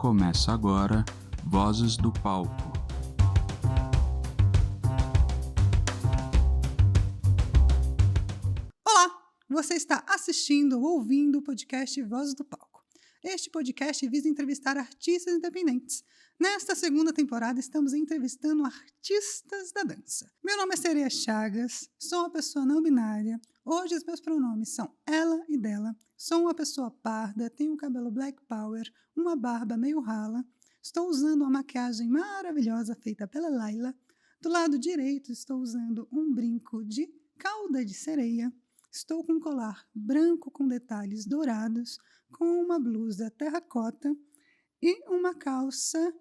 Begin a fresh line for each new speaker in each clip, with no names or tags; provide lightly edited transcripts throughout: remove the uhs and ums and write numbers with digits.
Começa agora Vozes do Palco.
Olá, você está assistindo ou ouvindo o podcast Vozes do Palco. Este podcast visa entrevistar artistas independentes. Nesta segunda temporada, estamos entrevistando artistas da dança. Meu nome é Sereia Chagas, sou uma pessoa não binária. Hoje os meus pronomes são ela e dela. Sou uma pessoa parda, tenho um cabelo black power, uma barba meio rala. Estou usando uma maquiagem maravilhosa feita pela Laila. Do lado direito, estou usando um brinco de cauda de sereia. Estou com um colar branco com detalhes dourados, com uma blusa terracota e uma calça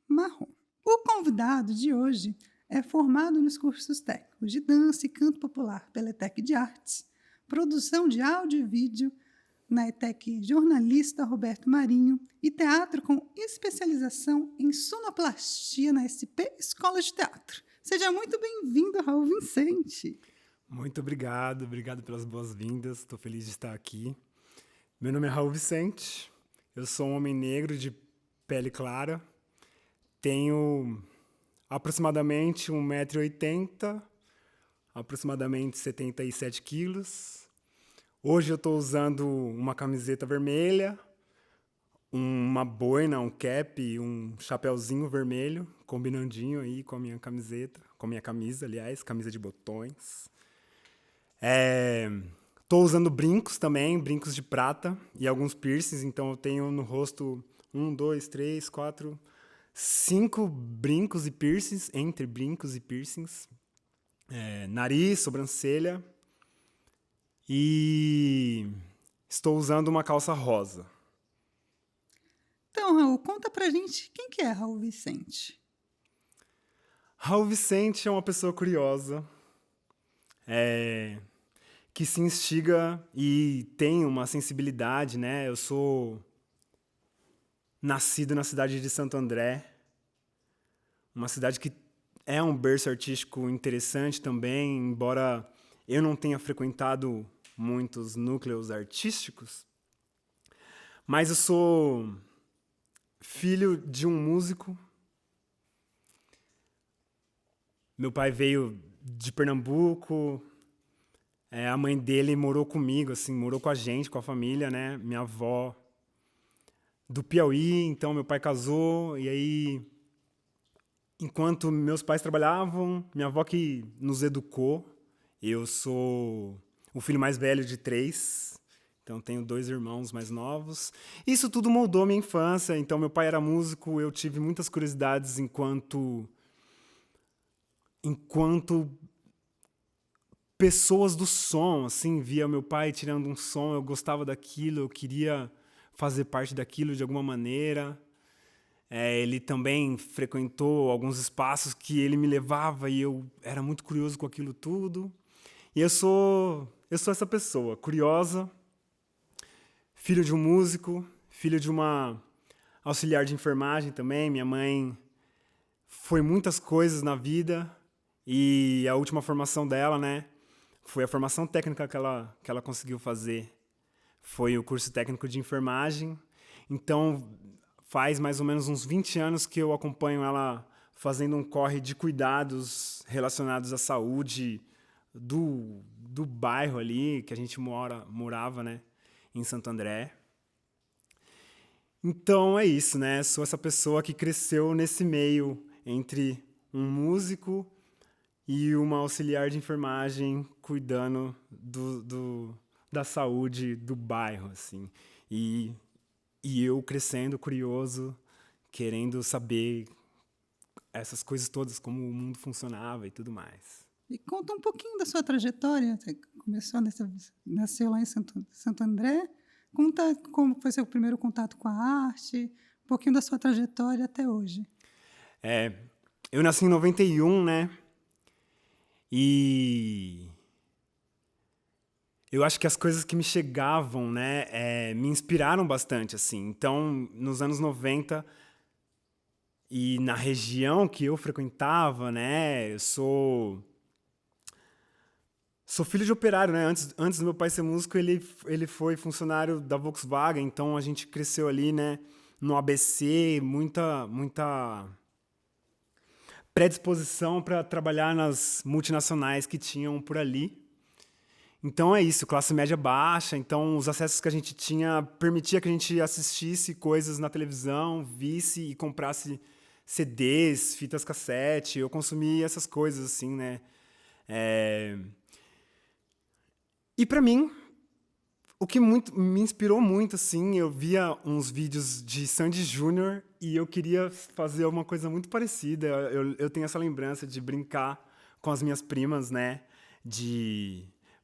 marrom. O convidado de hoje é formado nos cursos técnicos de dança e canto popular pela ETEC de Artes, produção de áudio e vídeo na ETEC Jornalista Roberto Marinho e teatro com especialização em sonoplastia na SP Escola de Teatro. Seja muito bem-vindo, Raul Vicente.
Muito obrigado pelas boas-vindas, estou feliz de estar aqui. Meu nome é Raul Vicente, eu sou um homem negro de pele clara, tenho aproximadamente 1,80 m, aproximadamente 77 quilos. Hoje eu estou usando uma camiseta vermelha, uma boina, um cap, um chapéuzinho vermelho, combinandinho aí com a minha camiseta, com a minha camisa, aliás, camisa de botões. Tô usando brincos também, brincos de prata e alguns piercings, então eu tenho no rosto 5 brincos e piercings, entre brincos e piercings, nariz, sobrancelha, e estou usando uma calça rosa.
Então, Raul, conta pra gente quem que é Raul Vicente.
Raul Vicente é uma pessoa curiosa, que se instiga e tem uma sensibilidade, né? Eu sou nascido na cidade de Santo André, uma cidade que é um berço artístico interessante também, embora eu não tenha frequentado muitos núcleos artísticos, mas eu sou filho de um músico. Meu pai veio de Pernambuco, a mãe dele morou comigo, assim, morou com a gente, com a família, né? Minha avó do Piauí, então meu pai casou, e aí, enquanto meus pais trabalhavam, minha avó que nos educou. Eu sou o filho mais velho de 3, então tenho 2 irmãos mais novos. Isso tudo moldou minha infância, então meu pai era músico, eu tive muitas curiosidades enquanto pessoas do som, assim, via meu pai tirando um som, eu gostava daquilo, eu queria fazer parte daquilo de alguma maneira. Ele também frequentou alguns espaços que ele me levava e eu era muito curioso com aquilo tudo. E eu sou essa pessoa, curiosa, filho de um músico, filho de uma auxiliar de enfermagem também. Minha mãe foi muitas coisas na vida e a última formação dela, né, foi a formação técnica que ela conseguiu fazer. Foi o curso técnico de enfermagem. Então, faz mais ou menos uns 20 anos que eu acompanho ela fazendo um corre de cuidados relacionados à saúde do bairro ali, que a gente morava, né, em Santo André. Então, é isso, né? Sou essa pessoa que cresceu nesse meio entre um músico e uma auxiliar de enfermagem cuidando da saúde do bairro, assim. E eu crescendo, curioso, querendo saber essas coisas todas, como o mundo funcionava e tudo mais.
E conta um pouquinho da sua trajetória. Você nasceu lá em Santo André. Conta como foi seu primeiro contato com a arte, um pouquinho da sua trajetória até hoje.
Eu nasci em 91, né? E eu acho que as coisas que me chegavam, né, me inspiraram bastante, assim. Então, nos anos 90, e na região que eu frequentava, né, eu sou filho de operário, né? Antes do meu pai ser músico, ele foi funcionário da Volkswagen, então a gente cresceu ali, né, no ABC, muita predisposição para trabalhar nas multinacionais que tinham por ali. Então é isso, classe média baixa, então os acessos que a gente tinha permitia que a gente assistisse coisas na televisão, visse e comprasse CDs, fitas cassete, eu consumia essas coisas assim, né? E para mim, o que me inspirou muito, assim, eu via uns vídeos de Sandy Júnior e eu queria fazer uma coisa muito parecida. Eu tenho essa lembrança de brincar com as minhas primas, né?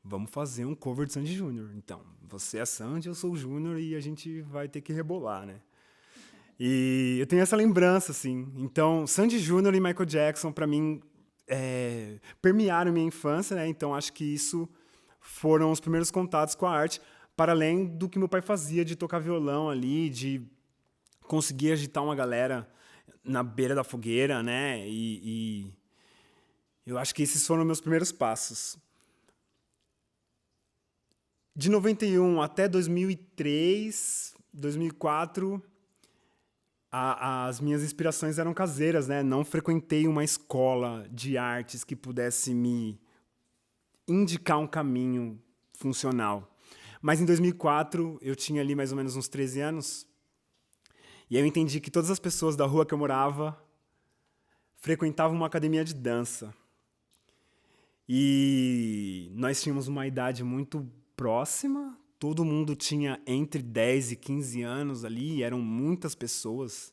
Vamos fazer um cover de Sandy Júnior. Então, você é Sandy, eu sou o Júnior e a gente vai ter que rebolar, né? E eu tenho essa lembrança, assim. Então, Sandy Júnior e Michael Jackson, para mim, permearam minha infância, né? Então, acho que isso foram os primeiros contatos com a arte, para além do que meu pai fazia de tocar violão ali, de conseguir agitar uma galera na beira da fogueira, né? E eu acho que esses foram meus primeiros passos. De 91 até 2003, 2004, as minhas inspirações eram caseiras, né? Não frequentei uma escola de artes que pudesse me indicar um caminho funcional. Mas em 2004, eu tinha ali mais ou menos uns 13 anos, e aí eu entendi que todas as pessoas da rua que eu morava frequentavam uma academia de dança. E nós tínhamos uma idade muito próxima, todo mundo tinha entre 10 e 15 anos ali, eram muitas pessoas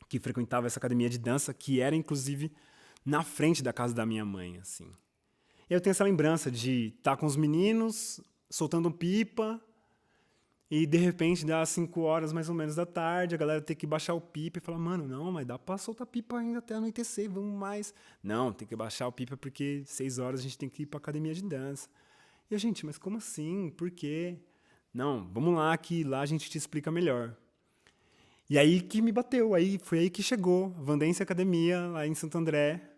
que frequentavam essa academia de dança, que era inclusive na frente da casa da minha mãe, assim. E eu tenho essa lembrança de estar com os meninos, soltando pipa, e de repente dá 5 horas mais ou menos da tarde, a galera tem que baixar o pipa e falar, mano, não, mas dá pra soltar pipa ainda até anoitecer, vamos mais. Não, tem que baixar o pipa porque 6 horas a gente tem que ir pra academia de dança. E a gente, mas como assim? Por quê? Não, vamos lá que lá a gente te explica melhor. E aí que me bateu, foi aí que chegou, Vandense Academia, lá em Santo André.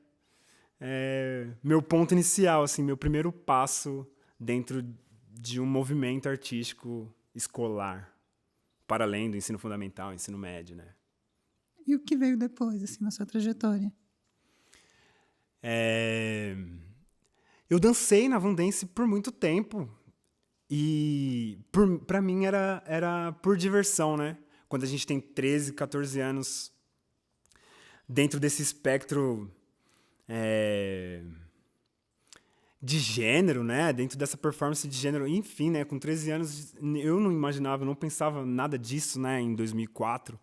Meu ponto inicial, assim, meu primeiro passo dentro de um movimento artístico escolar, para além do ensino fundamental, ensino médio, né?
E o que veio depois, assim, na sua trajetória?
Eu dancei na Vandense por muito tempo e para mim era por diversão, né? Quando a gente tem 13, 14 anos, dentro desse espectro de gênero, né? Dentro dessa performance de gênero, enfim, né? Com 13 anos eu não imaginava, não pensava nada disso, né? Em 2004,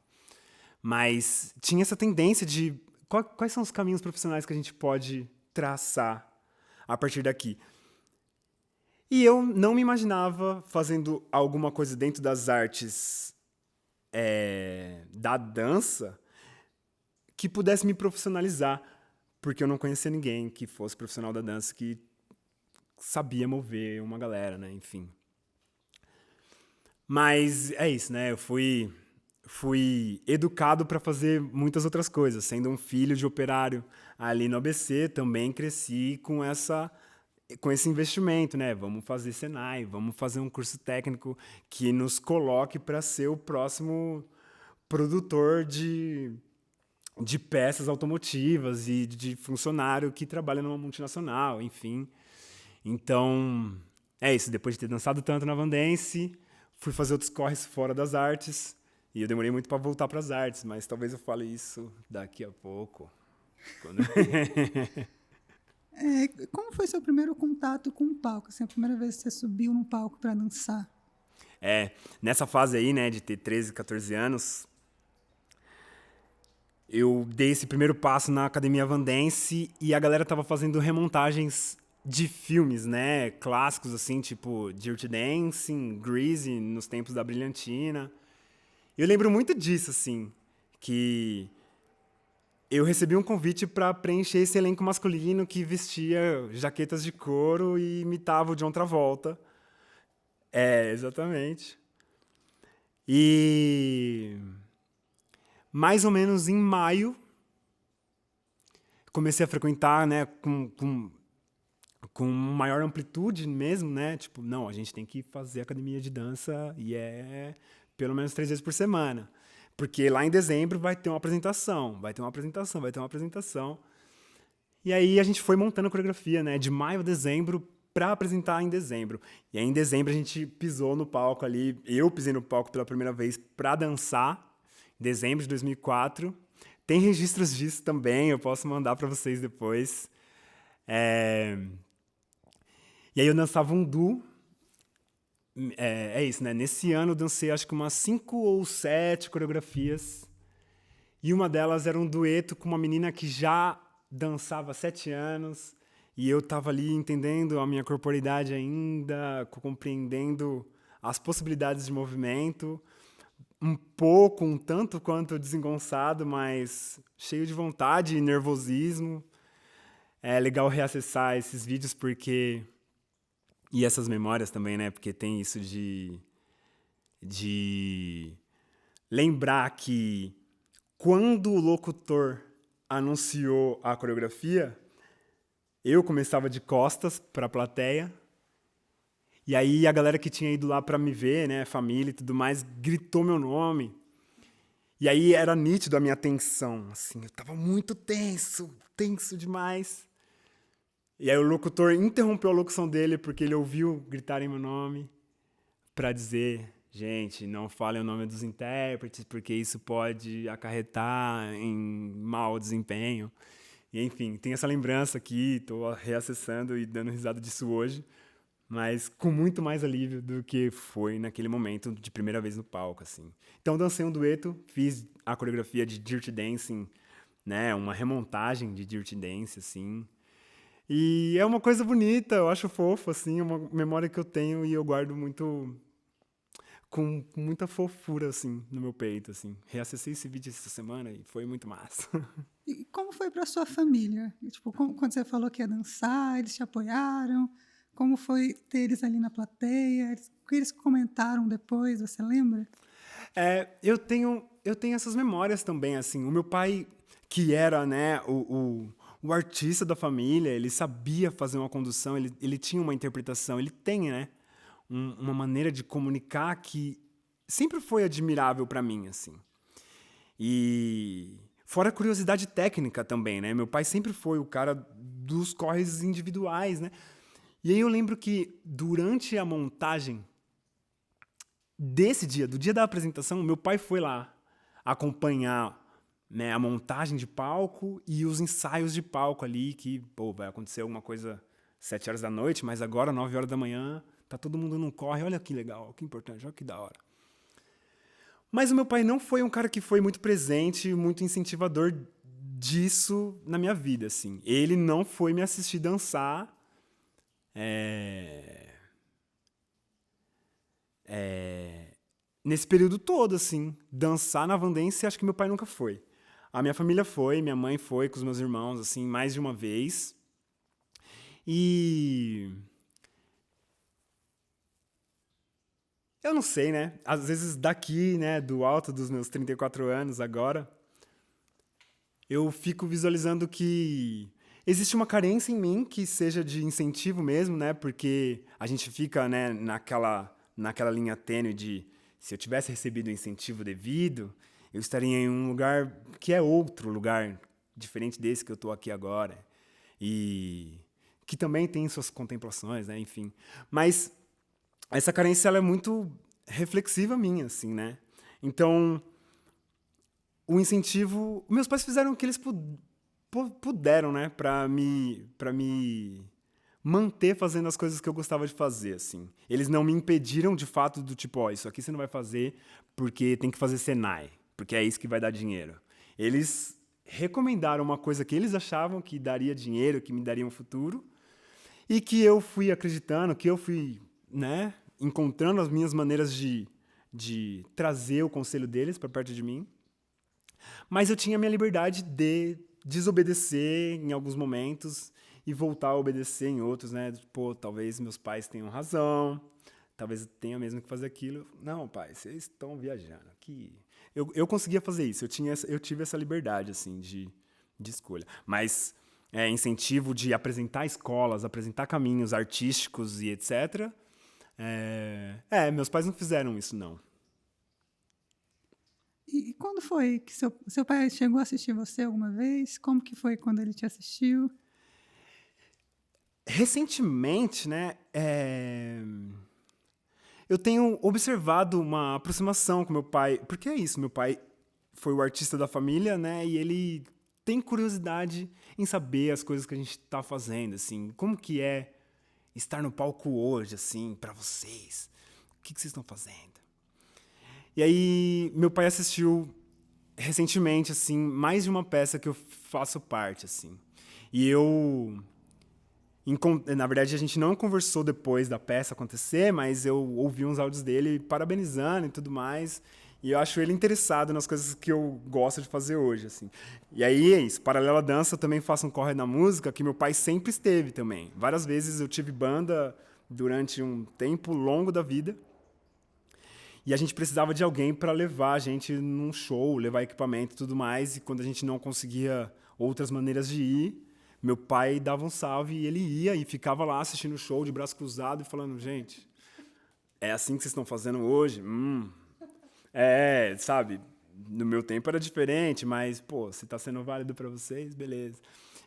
mas tinha essa tendência de quais são os caminhos profissionais que a gente pode traçar a partir daqui. E eu não me imaginava fazendo alguma coisa dentro das artes da dança que pudesse me profissionalizar, porque eu não conhecia ninguém que fosse profissional da dança, que sabia mover uma galera, né? Enfim. Mas é isso, né? Eu fui educado para fazer muitas outras coisas. Sendo um filho de operário ali no ABC, também cresci com esse investimento, né? Vamos fazer Senai, vamos fazer um curso técnico que nos coloque para ser o próximo produtor de peças automotivas e de funcionário que trabalha numa multinacional, enfim. Então, é isso. Depois de ter dançado tanto na Vandense, fui fazer outros corres fora das artes. E eu demorei muito para voltar para as artes, mas talvez eu fale isso daqui a pouco.
Como foi seu primeiro contato com o palco? Assim, a primeira vez que você subiu num palco para dançar?
Nessa fase aí, né, de ter 13, 14 anos, eu dei esse primeiro passo na Academia Vandense e a galera tava fazendo remontagens de filmes, né, clássicos assim, tipo Dirty Dancing, Grease, nos tempos da Brilhantina. Eu lembro muito disso, assim, que eu recebi um convite para preencher esse elenco masculino que vestia jaquetas de couro e imitava o John Travolta. Exatamente. E mais ou menos em maio, comecei a frequentar, né, com maior amplitude mesmo, né? Tipo, não, a gente tem que fazer academia de dança e pelo menos 3 vezes por semana. Porque lá em dezembro vai ter uma apresentação. E aí a gente foi montando a coreografia, né? De maio a dezembro para apresentar em dezembro. E aí em dezembro a gente pisou no palco ali. Eu pisei no palco pela primeira vez para dançar. Em dezembro de 2004. Tem registros disso também, eu posso mandar para vocês depois. E aí eu dançava um duo. É isso, né? Nesse ano eu dancei acho que umas 5 ou 7 coreografias. E uma delas era um dueto com uma menina que já dançava há 7 anos. E eu estava ali entendendo a minha corporeidade ainda, compreendendo as possibilidades de movimento. Um tanto quanto desengonçado, mas cheio de vontade e nervosismo. É legal reacessar esses vídeos porque... E essas memórias também, né? Porque tem isso de lembrar que quando o locutor anunciou a coreografia, eu começava de costas para a plateia. E aí a galera que tinha ido lá para me ver, né, família e tudo mais, gritou meu nome. E aí era nítido a minha tensão, assim, eu tava muito tenso demais. E aí o locutor interrompeu a locução dele porque ele ouviu gritarem meu nome para dizer, gente, não falem o nome dos intérpretes porque isso pode acarretar em mau desempenho. E, enfim, tem essa lembrança aqui, estou reacessando e dando risada disso hoje, mas com muito mais alívio do que foi naquele momento de primeira vez no palco, assim. Então dancei um dueto, fiz a coreografia de Dirty Dancing, né, uma remontagem de Dirty Dance, assim. E é uma coisa bonita, eu acho fofo, assim, uma memória que eu tenho e eu guardo muito, com muita fofura, assim, no meu peito, assim. Reacessei esse vídeo essa semana e foi muito massa.
E como foi para sua família? Tipo, quando você falou que ia dançar, eles te apoiaram? Como foi ter eles ali na plateia? O que eles comentaram depois, você lembra?
Eu tenho essas memórias também, assim. O meu pai, que era, né, o artista da família, ele sabia fazer uma condução, ele tinha uma interpretação, ele tem, né, uma maneira de comunicar que sempre foi admirável para mim, assim. E fora a curiosidade técnica também, né? Meu pai sempre foi o cara dos corres individuais, né? E aí eu lembro que durante a montagem desse dia, do dia da apresentação, meu pai foi lá acompanhar, né, a montagem de palco e os ensaios de palco ali, que, pô, vai acontecer alguma coisa 7 horas da noite, mas agora, 9 horas da manhã, tá todo mundo num corre, olha que legal, que importante, olha que da hora. Mas o meu pai não foi um cara que foi muito presente, muito incentivador disso na minha vida, assim. Ele não foi me assistir dançar nesse período todo, assim. Dançar na Vandense, acho que meu pai nunca foi. A minha família foi, minha mãe foi com os meus irmãos, assim, mais de uma vez. E eu não sei, né? Às vezes daqui, né, do alto dos meus 34 anos agora, eu fico visualizando que existe uma carência em mim que seja de incentivo mesmo, né? Porque a gente fica, né, naquela linha tênue de se eu tivesse recebido o incentivo devido, eu estaria em um lugar que é outro lugar, diferente desse que eu estou aqui agora. E que também tem suas contemplações, né? Enfim. Mas essa carência ela é muito reflexiva minha, assim, né? Então, o incentivo... Meus pais fizeram o que eles puderam, né? Pra me manter fazendo as coisas que eu gostava de fazer, assim. Eles não me impediram, de fato, do tipo, ó, isso aqui você não vai fazer porque tem que fazer Senai, porque é isso que vai dar dinheiro. Eles recomendaram uma coisa que eles achavam que daria dinheiro, que me daria um futuro, e que eu fui acreditando, que eu fui, né, encontrando as minhas maneiras de trazer o conselho deles para perto de mim. Mas eu tinha a minha liberdade de desobedecer em alguns momentos e voltar a obedecer em outros, né? Pô, talvez meus pais tenham razão, talvez eu tenha mesmo que fazer aquilo. Não, pai, vocês estão viajando. Eu conseguia fazer isso, eu tive essa liberdade, assim, de escolha. Mas incentivo de apresentar escolas, apresentar caminhos artísticos e etc. Meus pais não fizeram isso, não.
E quando foi que seu pai chegou a assistir você alguma vez? Como que foi quando ele te assistiu?
Recentemente, né, eu tenho observado uma aproximação com meu pai, porque é isso, meu pai foi o artista da família, né, e ele tem curiosidade em saber as coisas que a gente está fazendo, assim, como que é estar no palco hoje, assim, para vocês, o que vocês estão fazendo? E aí, meu pai assistiu recentemente, assim, mais de uma peça que eu faço parte, assim, e na verdade, a gente não conversou depois da peça acontecer, mas eu ouvi uns áudios dele parabenizando e tudo mais. E eu acho ele interessado nas coisas que eu gosto de fazer hoje, assim. E aí é isso. Paralelo à dança, eu também faço um corre na música, que meu pai sempre esteve também. Várias vezes eu tive banda durante um tempo longo da vida. E a gente precisava de alguém para levar a gente num show, levar equipamento e tudo mais. E quando a gente não conseguia outras maneiras de ir, meu pai dava um salve e ele ia e ficava lá assistindo o show de braço cruzado e falando, gente, é assim que vocês estão fazendo hoje? Sabe, no meu tempo era diferente, mas, pô, se tá sendo válido para vocês, beleza.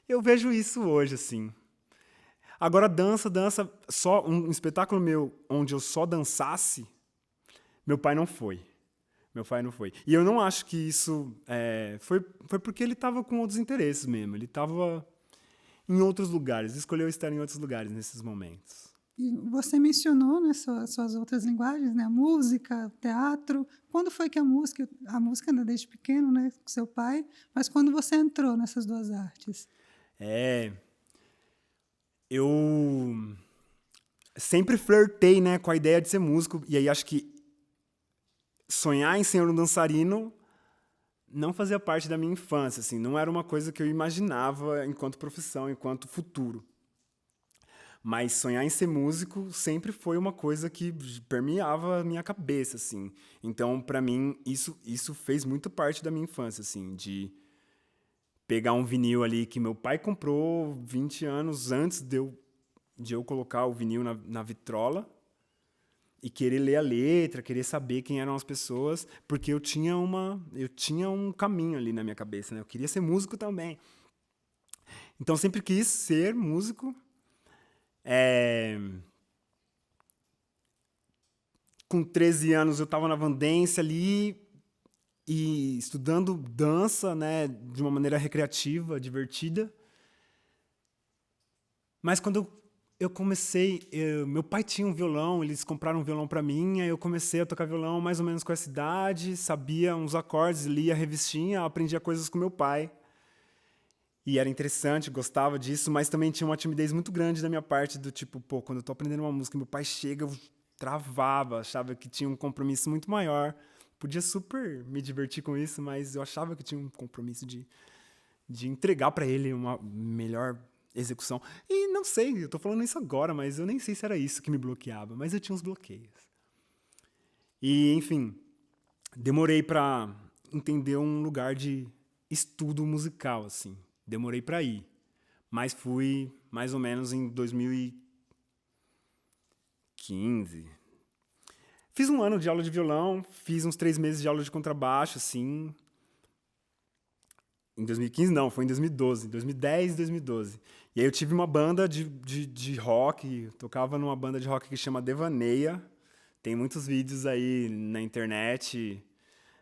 Eu vejo isso hoje, assim. Agora, dança, só um espetáculo meu onde eu só dançasse, meu pai não foi. Meu pai não foi. E eu não acho que isso foi porque ele tava com outros interesses mesmo. Ele tava em outros lugares, escolheu estar em outros lugares nesses momentos.
E você mencionou, né, suas outras linguagens, né, a música, o teatro. Quando foi que a música né, desde pequeno, né, com seu pai, mas quando você entrou nessas duas artes?
Eu sempre flertei, né, com a ideia de ser músico, e aí acho que sonhar em ser um dançarino não fazia parte da minha infância, assim, não era uma coisa que eu imaginava enquanto profissão, enquanto futuro. Mas sonhar em ser músico sempre foi uma coisa que permeava a minha cabeça, assim. Então, para mim, isso fez muito parte da minha infância, assim, de pegar um vinil ali que meu pai comprou 20 anos antes de eu colocar o vinil na vitrola e querer ler a letra, querer saber quem eram as pessoas, porque eu tinha um caminho ali na minha cabeça, né? Eu queria ser músico também. Então, sempre quis ser músico. Com 13 anos, eu estava na Vandência ali e estudando dança, né, de uma maneira recreativa, divertida. Mas quando eu comecei, meu pai tinha um violão, eles compraram um violão para mim, aí eu comecei a tocar violão mais ou menos com essa idade, sabia uns acordes, lia a revistinha, aprendia coisas com meu pai. E era interessante, gostava disso, mas também tinha uma timidez muito grande da minha parte, do tipo, pô, quando eu tô aprendendo uma música, meu pai chega, eu travava, achava que tinha um compromisso muito maior. Podia super me divertir com isso, mas eu achava que tinha um compromisso de entregar para ele uma melhor execução. E não sei, eu tô falando isso agora, mas eu nem sei se era isso que me bloqueava, mas eu tinha uns bloqueios. E, enfim, demorei para entender um lugar de estudo musical, assim. Demorei para ir, mas fui mais ou menos em 2015. Fiz um ano de aula de violão, fiz uns 3 meses de aula de contrabaixo, assim. Em 2015 não, foi em 2012, 2010 e 2012. E aí eu tive uma banda de rock, tocava numa banda de rock que chama Devaneia. Tem muitos vídeos aí na internet.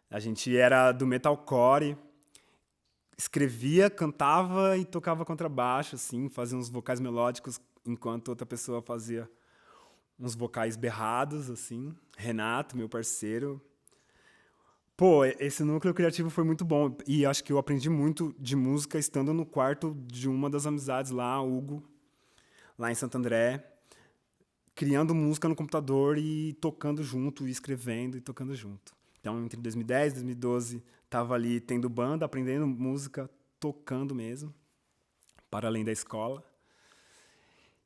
A gente era do metalcore. Escrevia, cantava e tocava contrabaixo, assim, fazia uns vocais melódicos, enquanto outra pessoa fazia uns vocais berrados, assim. Renato, meu parceiro. Pô, esse núcleo criativo foi muito bom. E acho que eu aprendi muito de música estando no quarto de uma das amizades lá, Hugo, lá em Santo André, criando música no computador e tocando junto, e escrevendo e tocando junto. Então, entre 2010 e 2012, estava ali tendo banda, aprendendo música, tocando mesmo, para além da escola.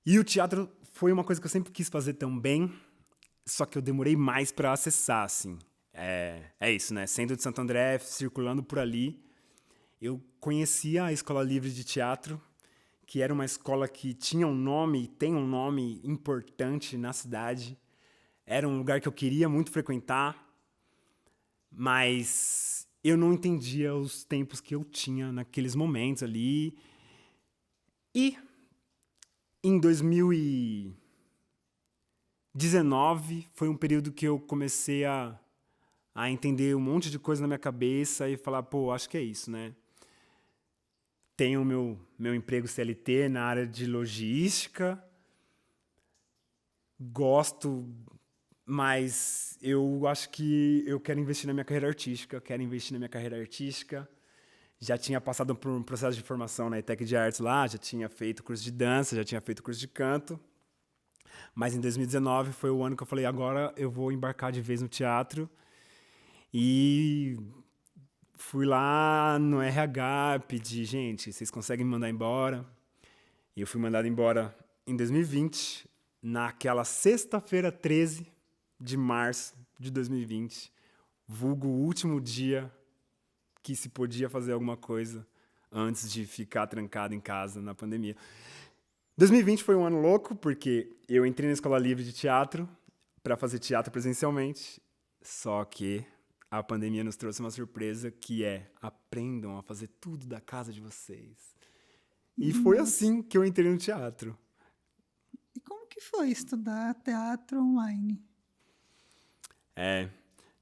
E o teatro foi uma coisa que eu sempre quis fazer também, só que eu demorei mais para acessar, assim. É isso, né? Sendo de Santo André, circulando por ali, eu conhecia a Escola Livre de Teatro, que era uma escola que tinha um nome, e tem um nome importante na cidade. Era um lugar que eu queria muito frequentar, mas eu não entendia os tempos que eu tinha naqueles momentos ali. E em 2019 foi um período que eu comecei a entender um monte de coisa na minha cabeça e falar, pô, acho que é isso, né? Tenho meu emprego CLT na área de logística, gosto, mas eu acho que eu quero investir na minha carreira artística, Já tinha passado por um processo de formação na ETEC de Artes lá, já tinha feito curso de dança, já tinha feito curso de canto. Mas em 2019 foi o ano que eu falei, agora eu vou embarcar de vez no teatro. E fui lá no RH, pedi, gente, vocês conseguem me mandar embora? E eu fui mandado embora em 2020, naquela sexta-feira 13 de março de 2020, vulgo o último dia que se podia fazer alguma coisa antes de ficar trancado em casa na pandemia. 2020 foi um ano louco, porque eu entrei na Escola Livre de Teatro para fazer teatro presencialmente, só que a pandemia nos trouxe uma surpresa que é aprendam a fazer tudo da casa de vocês. E foi assim que eu entrei no teatro.
E como que foi estudar teatro online?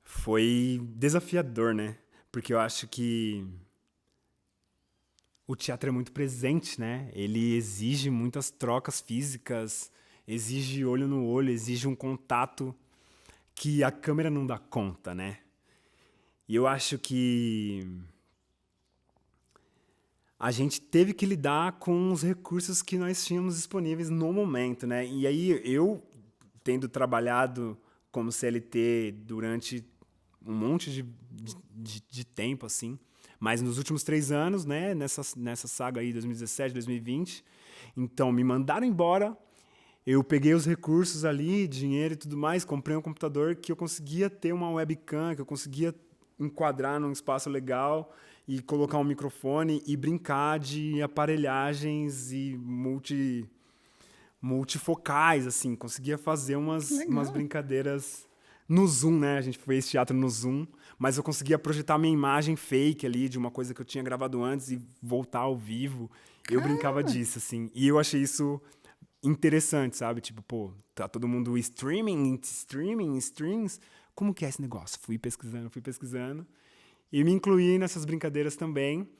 Foi desafiador, né? Porque eu acho que o teatro é muito presente, né? Ele exige muitas trocas físicas, exige olho no olho, exige um contato que a câmera não dá conta, né? E eu acho que a gente teve que lidar com os recursos que nós tínhamos disponíveis no momento, né? E aí eu, tendo trabalhado como CLT durante um monte de tempo, assim, mas nos últimos 3 anos, né, nessa saga aí, 2017, 2020, então me mandaram embora, eu peguei os recursos ali, dinheiro e tudo mais, comprei um computador que eu conseguia ter uma webcam, que eu conseguia enquadrar num espaço legal e colocar um microfone e brincar de aparelhagens e multifocais, assim, conseguia fazer umas brincadeiras no Zoom, né? A gente fez teatro no Zoom, mas eu conseguia projetar minha imagem fake ali de uma coisa que eu tinha gravado antes e voltar ao vivo. Eu brincava disso, assim. E eu achei isso interessante, sabe? Tipo, pô, tá todo mundo streams. Como que é esse negócio? Fui pesquisando. E me incluí nessas brincadeiras também.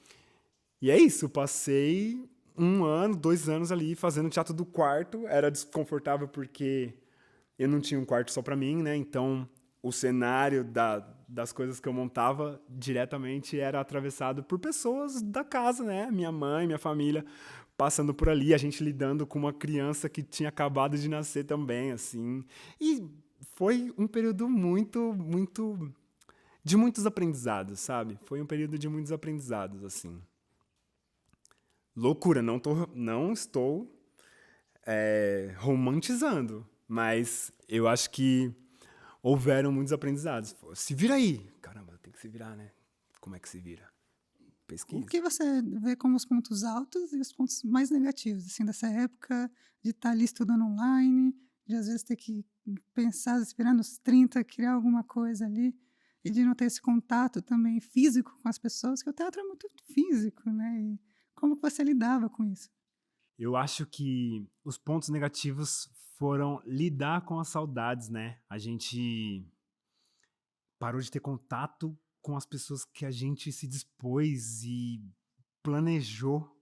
E é isso, passei 1 ano, 2 anos ali fazendo teatro do quarto. Era desconfortável porque eu não tinha um quarto só pra mim, né? Então, o cenário das coisas que eu montava diretamente era atravessado por pessoas da casa, né? Minha mãe, minha família passando por ali, a gente lidando com uma criança que tinha acabado de nascer também, assim. E foi um período de muitos aprendizados, sabe? Foi um período de muitos aprendizados, assim. Loucura, não estou romantizando, mas eu acho que houveram muitos aprendizados. Se vira aí! Caramba, tem que se virar, né? Como é que se vira? Pesquisa.
O que você vê como os pontos altos e os pontos mais negativos, assim, dessa época de estar ali estudando online, de às vezes ter que pensar, se virar nos 30, criar alguma coisa ali, e de não ter esse contato também físico com as pessoas, que o teatro é muito físico, né? E como que você lidava com isso?
Eu acho que os pontos negativos foram lidar com as saudades, né? A gente parou de ter contato com as pessoas que a gente se dispôs e planejou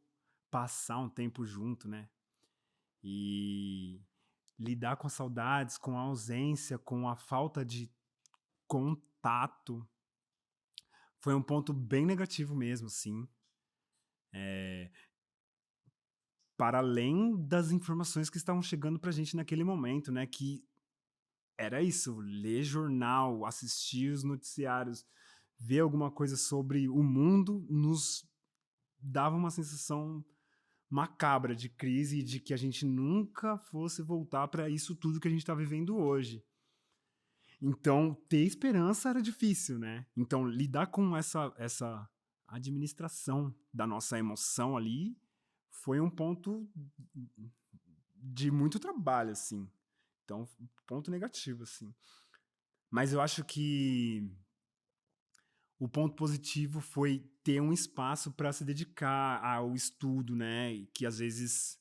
passar um tempo junto, né? E lidar com as saudades, com a ausência, com a falta de contato, foi um ponto bem negativo mesmo, sim. Para além das informações que estavam chegando pra gente naquele momento, né? Que era isso, ler jornal, assistir os noticiários, ver alguma coisa sobre o mundo nos dava uma sensação macabra de crise e de que a gente nunca fosse voltar para isso tudo que a gente está vivendo hoje. Então, ter esperança era difícil, né? Então, lidar com essa administração da nossa emoção ali foi um ponto de muito trabalho, assim. Então, ponto negativo, assim. Mas eu acho que o ponto positivo foi ter um espaço para se dedicar ao estudo, né? E que às vezes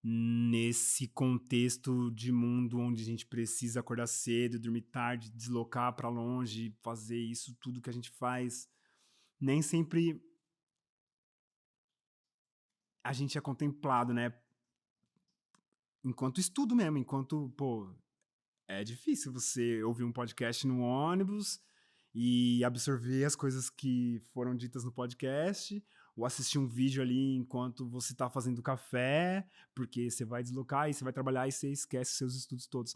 nesse contexto de mundo onde a gente precisa acordar cedo, dormir tarde, deslocar para longe, fazer isso tudo que a gente faz, nem sempre a gente é contemplado, né? Enquanto estudo mesmo, enquanto, pô, é difícil você ouvir um podcast no ônibus e absorver as coisas que foram ditas no podcast, ou assistir um vídeo ali enquanto você está fazendo café, porque você vai deslocar e você vai trabalhar e você esquece seus estudos todos.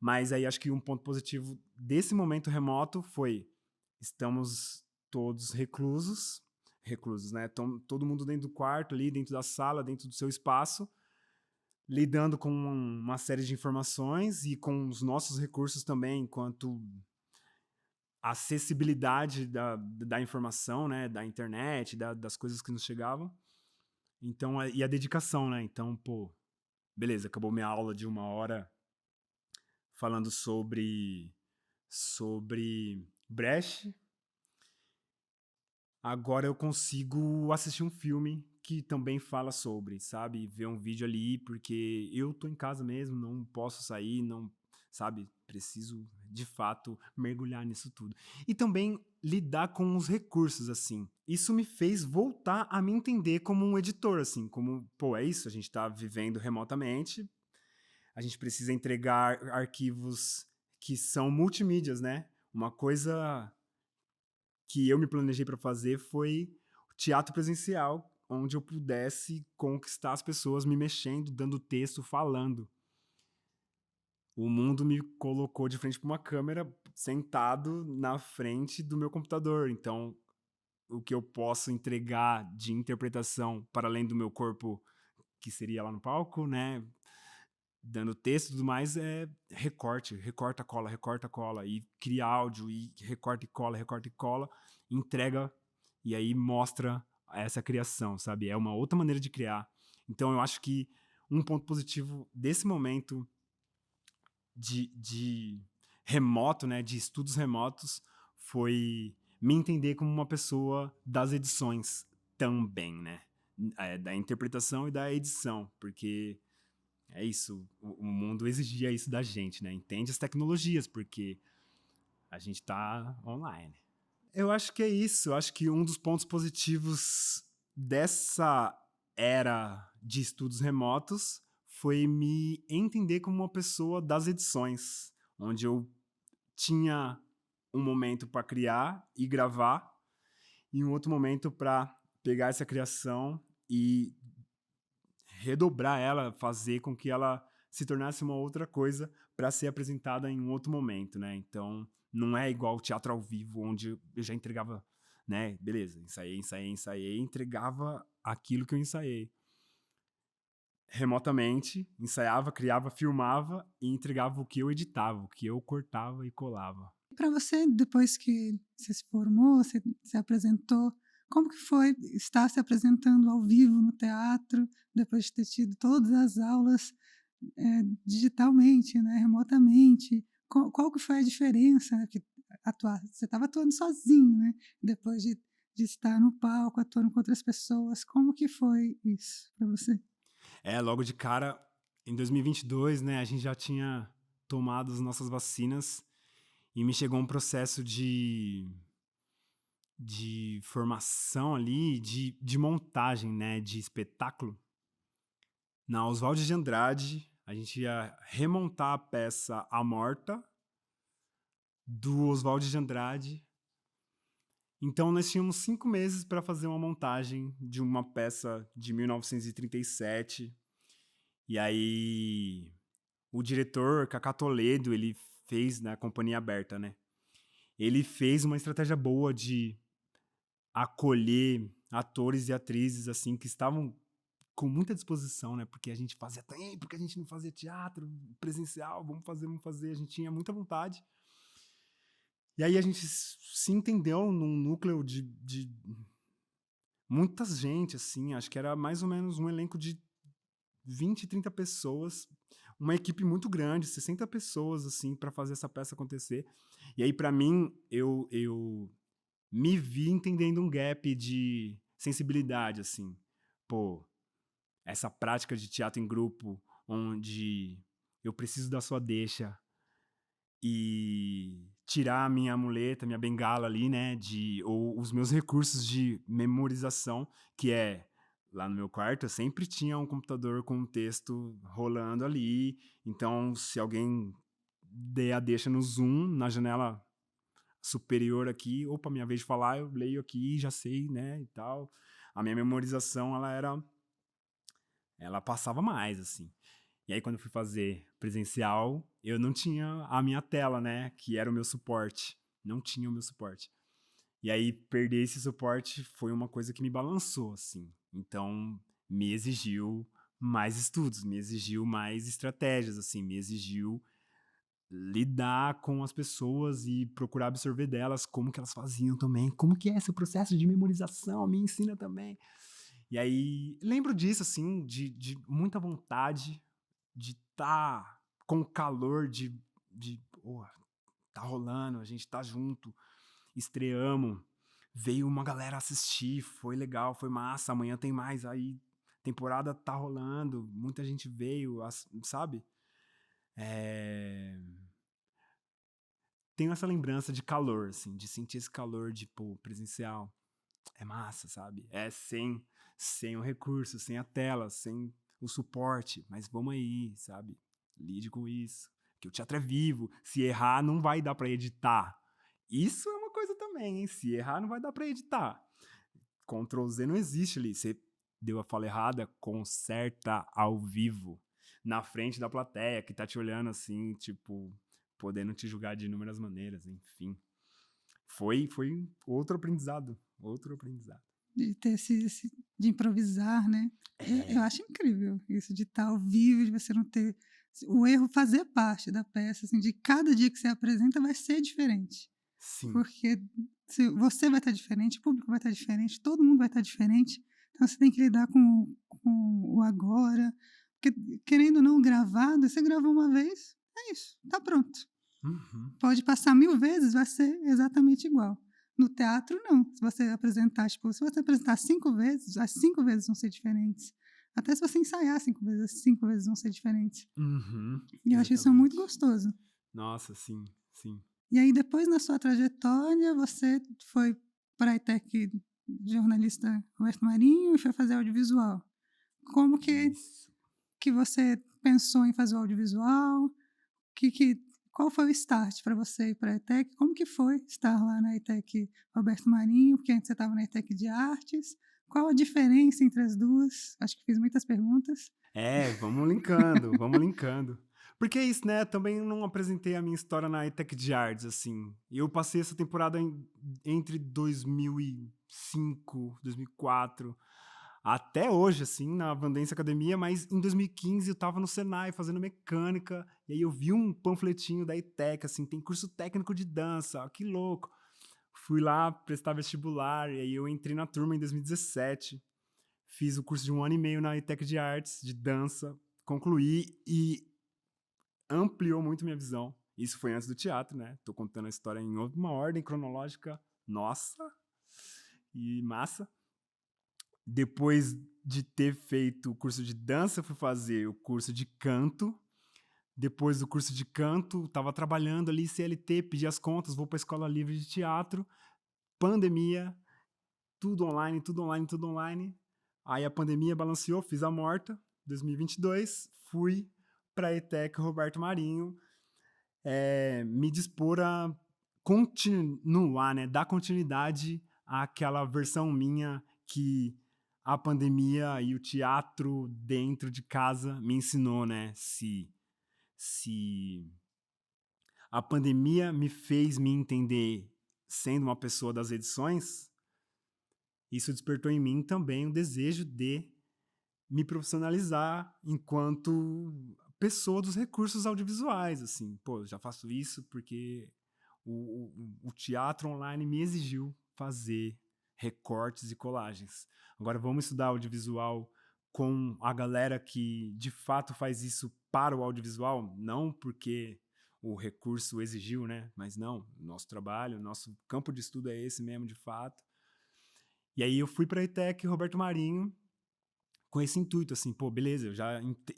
Mas aí acho que um ponto positivo desse momento remoto foi: estamos todos reclusos, né? Todo mundo dentro do quarto ali, dentro da sala, dentro do seu espaço, lidando com uma série de informações e com os nossos recursos também, enquanto acessibilidade da informação, né, da internet, das coisas que nos chegavam. Então, e a dedicação, né? Então, pô, beleza, acabou minha aula de 1 hora falando sobre Brecht. Agora eu consigo assistir um filme que também fala sobre, sabe? Ver um vídeo ali, porque eu tô em casa mesmo, não posso sair, não, sabe? Preciso, de fato, mergulhar nisso tudo. E também lidar com os recursos, assim. Isso me fez voltar a me entender como um editor, assim, como, pô, é isso, a gente tá vivendo remotamente, a gente precisa entregar arquivos que são multimídias, né? Uma coisa que eu me planejei para fazer foi teatro presencial, onde eu pudesse conquistar as pessoas me mexendo, dando texto, falando. O mundo me colocou de frente para uma câmera, sentado na frente do meu computador. Então, o que eu posso entregar de interpretação para além do meu corpo, que seria lá no palco, né? Dando texto e tudo mais, é recorta, cola, e cria áudio, e recorta e cola, entrega, e aí mostra essa criação, sabe? É uma outra maneira de criar. Então eu acho que um ponto positivo desse momento de remoto, né, de estudos remotos, foi me entender como uma pessoa das edições também, né? Da interpretação e da edição, porque é isso, o mundo exigia isso da gente, né? Entende as tecnologias, porque a gente tá online. Eu acho que é isso, eu acho que um dos pontos positivos dessa era de estudos remotos foi me entender como uma pessoa das edições, onde eu tinha um momento para criar e gravar e um outro momento para pegar essa criação e redobrar ela, fazer com que ela se tornasse uma outra coisa para ser apresentada em um outro momento, né? Então, não é igual o teatro ao vivo, onde eu já entregava, né? Beleza, ensaiei, entregava aquilo que eu ensaiei. Remotamente, ensaiava, criava, filmava e entregava o que eu editava, o que eu cortava e colava.
Para você, depois que você se formou, você se apresentou, como que foi estar se apresentando ao vivo no teatro, depois de ter tido todas as aulas digitalmente, né, remotamente? Qual que foi a diferença? Né? Porque você estava atuando sozinho, né? Depois de estar no palco, atuando com outras pessoas. Como que foi isso para você?
Logo de cara, em 2022, né, a gente já tinha tomado as nossas vacinas e me chegou um processo de formação ali, de montagem, né, de espetáculo. Na Oswald de Andrade, a gente ia remontar a peça A Morta, do Oswald de Andrade. Então, nós tínhamos 5 meses para fazer uma montagem de uma peça de 1937. E aí, o diretor, Cacá Toledo, ele fez na Companhia Aberta, né? Ele fez uma estratégia boa de acolher atores e atrizes, assim, que estavam com muita disposição, né? Porque a gente fazia tempo que a gente não fazia teatro presencial, vamos fazer. A gente tinha muita vontade. E aí a gente se entendeu num núcleo de muita gente, assim. Acho que era mais ou menos um elenco de 20, 30 pessoas. Uma equipe muito grande, 60 pessoas, assim, para fazer essa peça acontecer. E aí, para mim, eu me vi entendendo um gap de sensibilidade, assim. Pô, essa prática de teatro em grupo, onde eu preciso da sua deixa e tirar a minha muleta, minha bengala ali, né, ou os meus recursos de memorização, que é, lá no meu quarto, eu sempre tinha um computador com um texto rolando ali, então se alguém der a deixa no Zoom, na janela superior aqui, opa, minha vez de falar, eu leio aqui, já sei, né, e tal. A minha memorização, ela passava mais, assim. E aí, quando eu fui fazer presencial, eu não tinha a minha tela, né? Que era o meu suporte. Não tinha o meu suporte. E aí, perder esse suporte foi uma coisa que me balançou, assim. Então, me exigiu mais estudos, me exigiu mais estratégias, assim, me exigiu lidar com as pessoas e procurar absorver delas como que elas faziam também, como que é esse processo de memorização, me ensina também. E aí, lembro disso, assim, de muita vontade de estar com calor oh, tá rolando, a gente tá junto, estreamos, veio uma galera assistir, foi legal, foi massa, amanhã tem mais, aí temporada tá rolando, muita gente veio, sabe? Tenho essa lembrança de calor, assim, de sentir esse calor de, pô, presencial. É massa, sabe? É sem o recurso, sem a tela, sem o suporte, mas vamos aí, sabe? Lide com isso. Que o teatro é vivo. Se errar, não vai dar pra editar. Isso é uma coisa também, hein? Se errar, não vai dar pra editar. Ctrl Z não existe ali. Você deu a fala errada, conserta ao vivo. Na frente da plateia, que tá te olhando assim, tipo, podendo te julgar de inúmeras maneiras, enfim. Foi outro aprendizado. Outro aprendizado.
De ter de improvisar, né? Eu acho incrível isso de estar ao vivo, de você não ter o erro fazer parte da peça, assim, de cada dia que você apresenta vai ser diferente.
Sim.
Porque você vai estar diferente, o público vai estar diferente, todo mundo vai estar diferente. Então você tem que lidar com o agora. Porque, querendo ou não, gravado, você gravou uma vez, é isso, tá pronto.
Uhum.
Pode passar 1000 vezes, vai ser exatamente igual. No teatro, não. Se você apresentar, se você apresentar 5 vezes, as 5 vezes vão ser diferentes. Até se você ensaiar 5 vezes, as 5 vezes vão ser diferentes.
Uhum.
E eu acho isso muito gostoso.
Nossa, sim, sim.
E aí, depois, na sua trajetória, você foi para a ETEC de jornalista Roberto Marinho e foi fazer audiovisual. Como que você pensou em fazer o audiovisual? Qual foi o start para você ir para a ETEC? Como que foi estar lá na ETEC Roberto Marinho? Porque antes você estava na ETEC de Artes. Qual a diferença entre as duas? Acho que fiz muitas perguntas.
Vamos linkando, vamos linkando. Porque é isso, né? Também não apresentei a minha história na ETEC de Artes, assim. Eu passei essa temporada entre 2005, 2004, até hoje, assim, na Vandense Academia, mas em 2015 eu tava no Senai fazendo mecânica, e aí eu vi um panfletinho da ETEC, assim, tem curso técnico de dança, ó, que louco. Fui lá prestar vestibular, e aí eu entrei na turma em 2017, fiz o curso de 1 ano e meio na ETEC de Artes, de dança, concluí e ampliou muito minha visão. Isso foi antes do teatro, né? Tô contando a história em uma ordem cronológica nossa e massa. Depois de ter feito o curso de dança, fui fazer o curso de canto. Depois do curso de canto, estava trabalhando ali, CLT, pedi as contas, vou para a Escola Livre de Teatro. Pandemia, tudo online, tudo online, tudo online. Aí a pandemia balanceou, fiz a morta, 2022, fui para a ETEC Roberto Marinho, me dispor a continuar, né, dar continuidade àquela versão minha que a pandemia e o teatro dentro de casa me ensinou, né? Se a pandemia me fez me entender sendo uma pessoa das edições, isso despertou em mim também o desejo de me profissionalizar enquanto pessoa dos recursos audiovisuais, assim. Pô, já faço isso porque o teatro online me exigiu fazer recortes e colagens. Agora vamos estudar audiovisual com a galera que de fato faz isso para o audiovisual, não porque o recurso exigiu, né? Mas não, nosso trabalho, nosso campo de estudo é esse mesmo, de fato. E aí eu fui para a ETEC Roberto Marinho com esse intuito, assim, pô, beleza,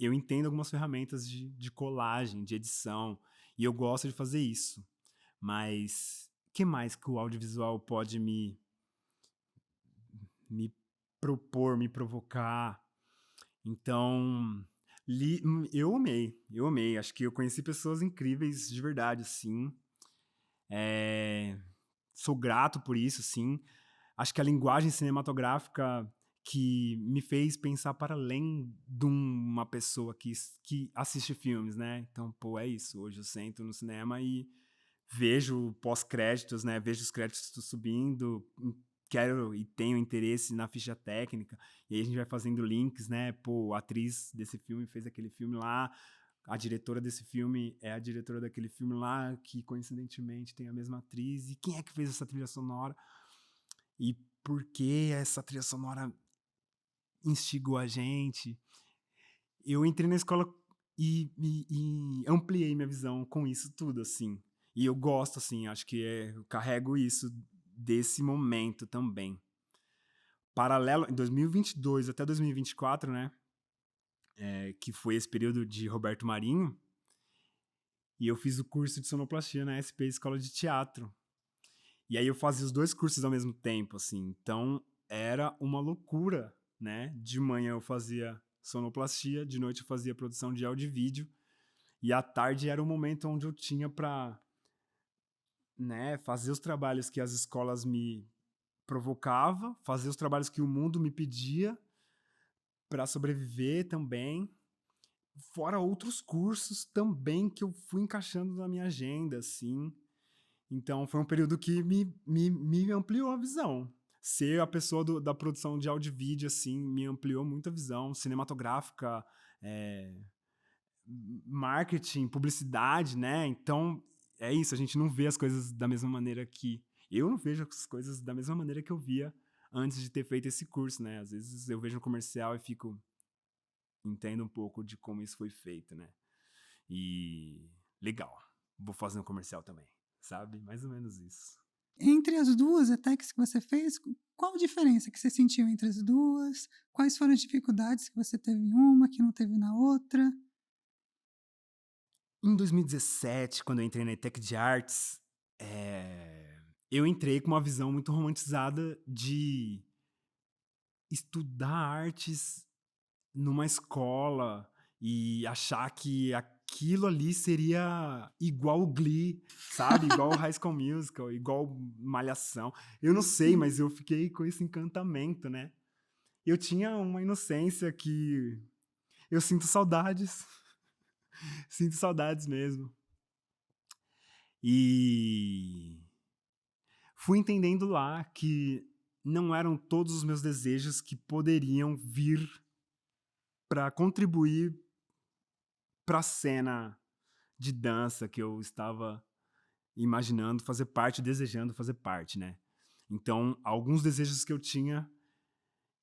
eu entendo algumas ferramentas de colagem, de edição, e eu gosto de fazer isso. Mas o que mais que o audiovisual pode me propor, me provocar? Então, eu amei. Acho que eu conheci pessoas incríveis de verdade, assim. Sou grato por isso, sim. Acho que a linguagem cinematográfica que me fez pensar para além de uma pessoa que assiste filmes, né? Então, pô, é isso. Hoje eu sento no cinema e vejo pós-créditos, né? Vejo os créditos subindo, quero e tenho interesse na ficha técnica, e aí a gente vai fazendo links, né? Pô, a atriz desse filme fez aquele filme lá, a diretora desse filme é a diretora daquele filme lá, que coincidentemente tem a mesma atriz, e quem é que fez essa trilha sonora? E por que essa trilha sonora instigou a gente? Eu entrei na escola e ampliei minha visão com isso tudo, assim. E eu gosto, assim, acho que eu carrego isso desse momento também. Paralelo, em 2022 até 2024, né? Que foi esse período de Roberto Marinho, e eu fiz o curso de sonoplastia na SP Escola de Teatro. E aí eu fazia os dois cursos ao mesmo tempo, assim. Então era uma loucura, né? De manhã eu fazia sonoplastia, de noite eu fazia produção de áudio e vídeo, e à tarde era o momento onde eu tinha para, né, fazer os trabalhos que as escolas me provocava, fazer os trabalhos que o mundo me pedia para sobreviver também, fora outros cursos também que eu fui encaixando na minha agenda, assim. Então foi um período que me ampliou a visão. Ser a pessoa da produção de áudio e vídeo, assim, me ampliou muito a visão cinematográfica, marketing, publicidade, né? Então é isso, a gente não vê as coisas da mesma maneira que... Eu não vejo as coisas da mesma maneira que eu via antes de ter feito esse curso, né? Às vezes eu vejo um comercial e fico... Entendo um pouco de como isso foi feito, né? E... legal, vou fazer um comercial também, sabe? Mais ou menos isso.
Entre as duas ETECs que você fez, qual a diferença que você sentiu entre as duas? Quais foram as dificuldades que você teve em uma, que não teve na outra?
Em 2017, quando eu entrei na ETEC de Artes, eu entrei com uma visão muito romantizada de estudar artes numa escola e achar que aquilo ali seria igual o Glee, sabe? Igual o High School Musical, igual Malhação. Eu não sei, mas eu fiquei com esse encantamento, né? Eu tinha uma inocência que eu sinto saudades. Sinto saudades mesmo. E fui entendendo lá que não eram todos os meus desejos que poderiam vir para contribuir para a cena de dança que eu estava imaginando fazer parte, desejando fazer parte, né? Então, alguns desejos que eu tinha,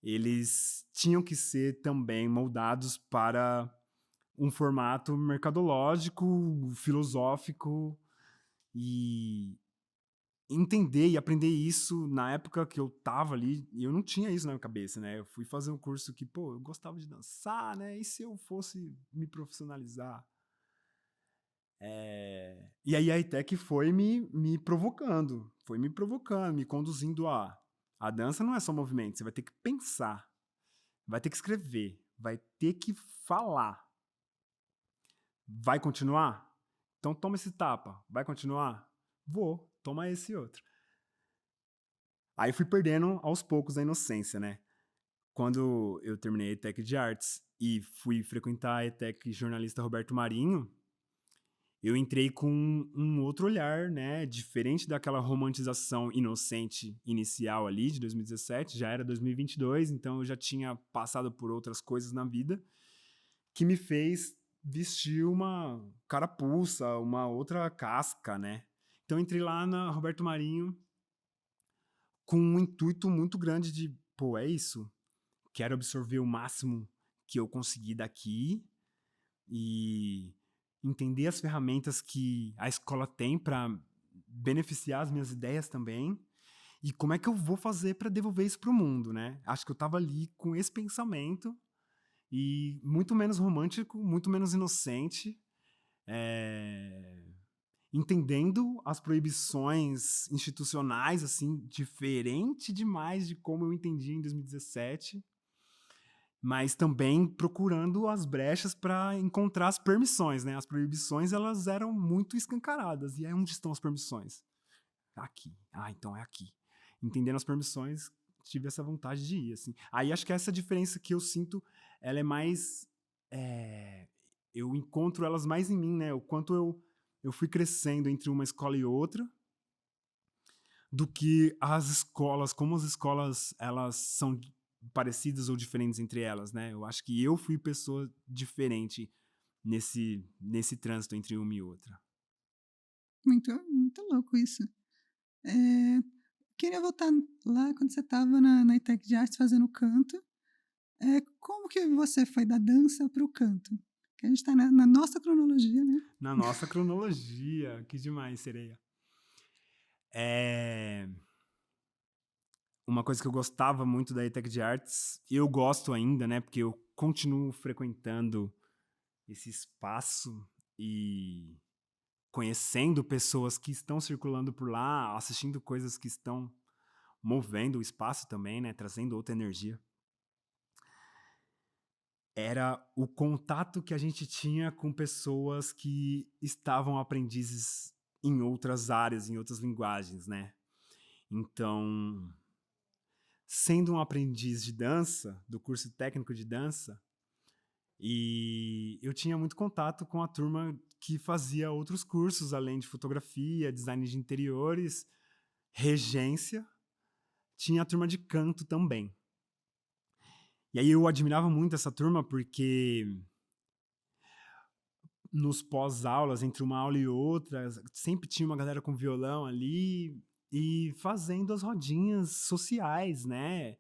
eles tinham que ser também moldados para um formato mercadológico, filosófico, e entender e aprender isso na época que eu tava ali, e eu não tinha isso na minha cabeça, né? Eu fui fazer um curso que, pô, eu gostava de dançar, né? E se eu fosse me profissionalizar? E aí a ETEC foi me provocando, me conduzindo a dança não é só movimento, você vai ter que pensar, vai ter que escrever, vai ter que falar. Vai continuar? Então toma esse tapa. Vai continuar? Vou, toma esse outro. Aí fui perdendo aos poucos a inocência, né? Quando eu terminei a ETEC de Artes e fui frequentar a ETEC Jornalista Roberto Marinho, eu entrei com um outro olhar, né? Diferente daquela romantização inocente inicial ali de 2017, já era 2022, então eu já tinha passado por outras coisas na vida que me fez vestir uma carapuça, uma outra casca, né? Então entrei lá na Roberto Marinho com um intuito muito grande de, pô, é isso. Quero absorver o máximo que eu conseguir daqui e entender as ferramentas que a escola tem para beneficiar as minhas ideias também, e como é que eu vou fazer para devolver isso pro mundo, né? Acho que eu tava ali com esse pensamento, e muito menos romântico, muito menos inocente, entendendo as proibições institucionais, assim, diferente demais de como eu entendi em 2017, mas também procurando as brechas para encontrar as permissões, né? As proibições, elas eram muito escancaradas. E aí, onde estão as permissões? Aqui. Ah, então é aqui. Entendendo as permissões, tive essa vontade de ir, assim. Aí, acho que essa diferença que eu sinto, ela é mais... eu encontro elas mais em mim, né? O quanto eu fui crescendo entre uma escola e outra, do que as escolas, como as escolas, elas são parecidas ou diferentes entre elas, né? Eu acho que eu fui pessoa diferente nesse trânsito entre uma e outra.
Muito, muito louco isso. É, queria voltar lá quando você estava na ITEC de Artes fazendo canto. Como que você foi da dança para o canto? Que a gente está na nossa cronologia, né?
Na nossa cronologia, que demais, Sereia. Uma coisa que eu gostava muito da ITEC de Artes, e eu gosto ainda, né? Porque eu continuo frequentando esse espaço e conhecendo pessoas que estão circulando por lá, assistindo coisas que estão movendo o espaço também, né? Trazendo outra energia. Era o contato que a gente tinha com pessoas que estavam aprendizes em outras áreas, em outras linguagens, né? Então, sendo um aprendiz de dança, do curso técnico de dança, e eu tinha muito contato com a turma que fazia outros cursos, além de fotografia, design de interiores, regência, tinha a turma de canto também. E aí eu admirava muito essa turma porque nos pós-aulas, entre uma aula e outra, sempre tinha uma galera com violão ali e fazendo as rodinhas sociais, né?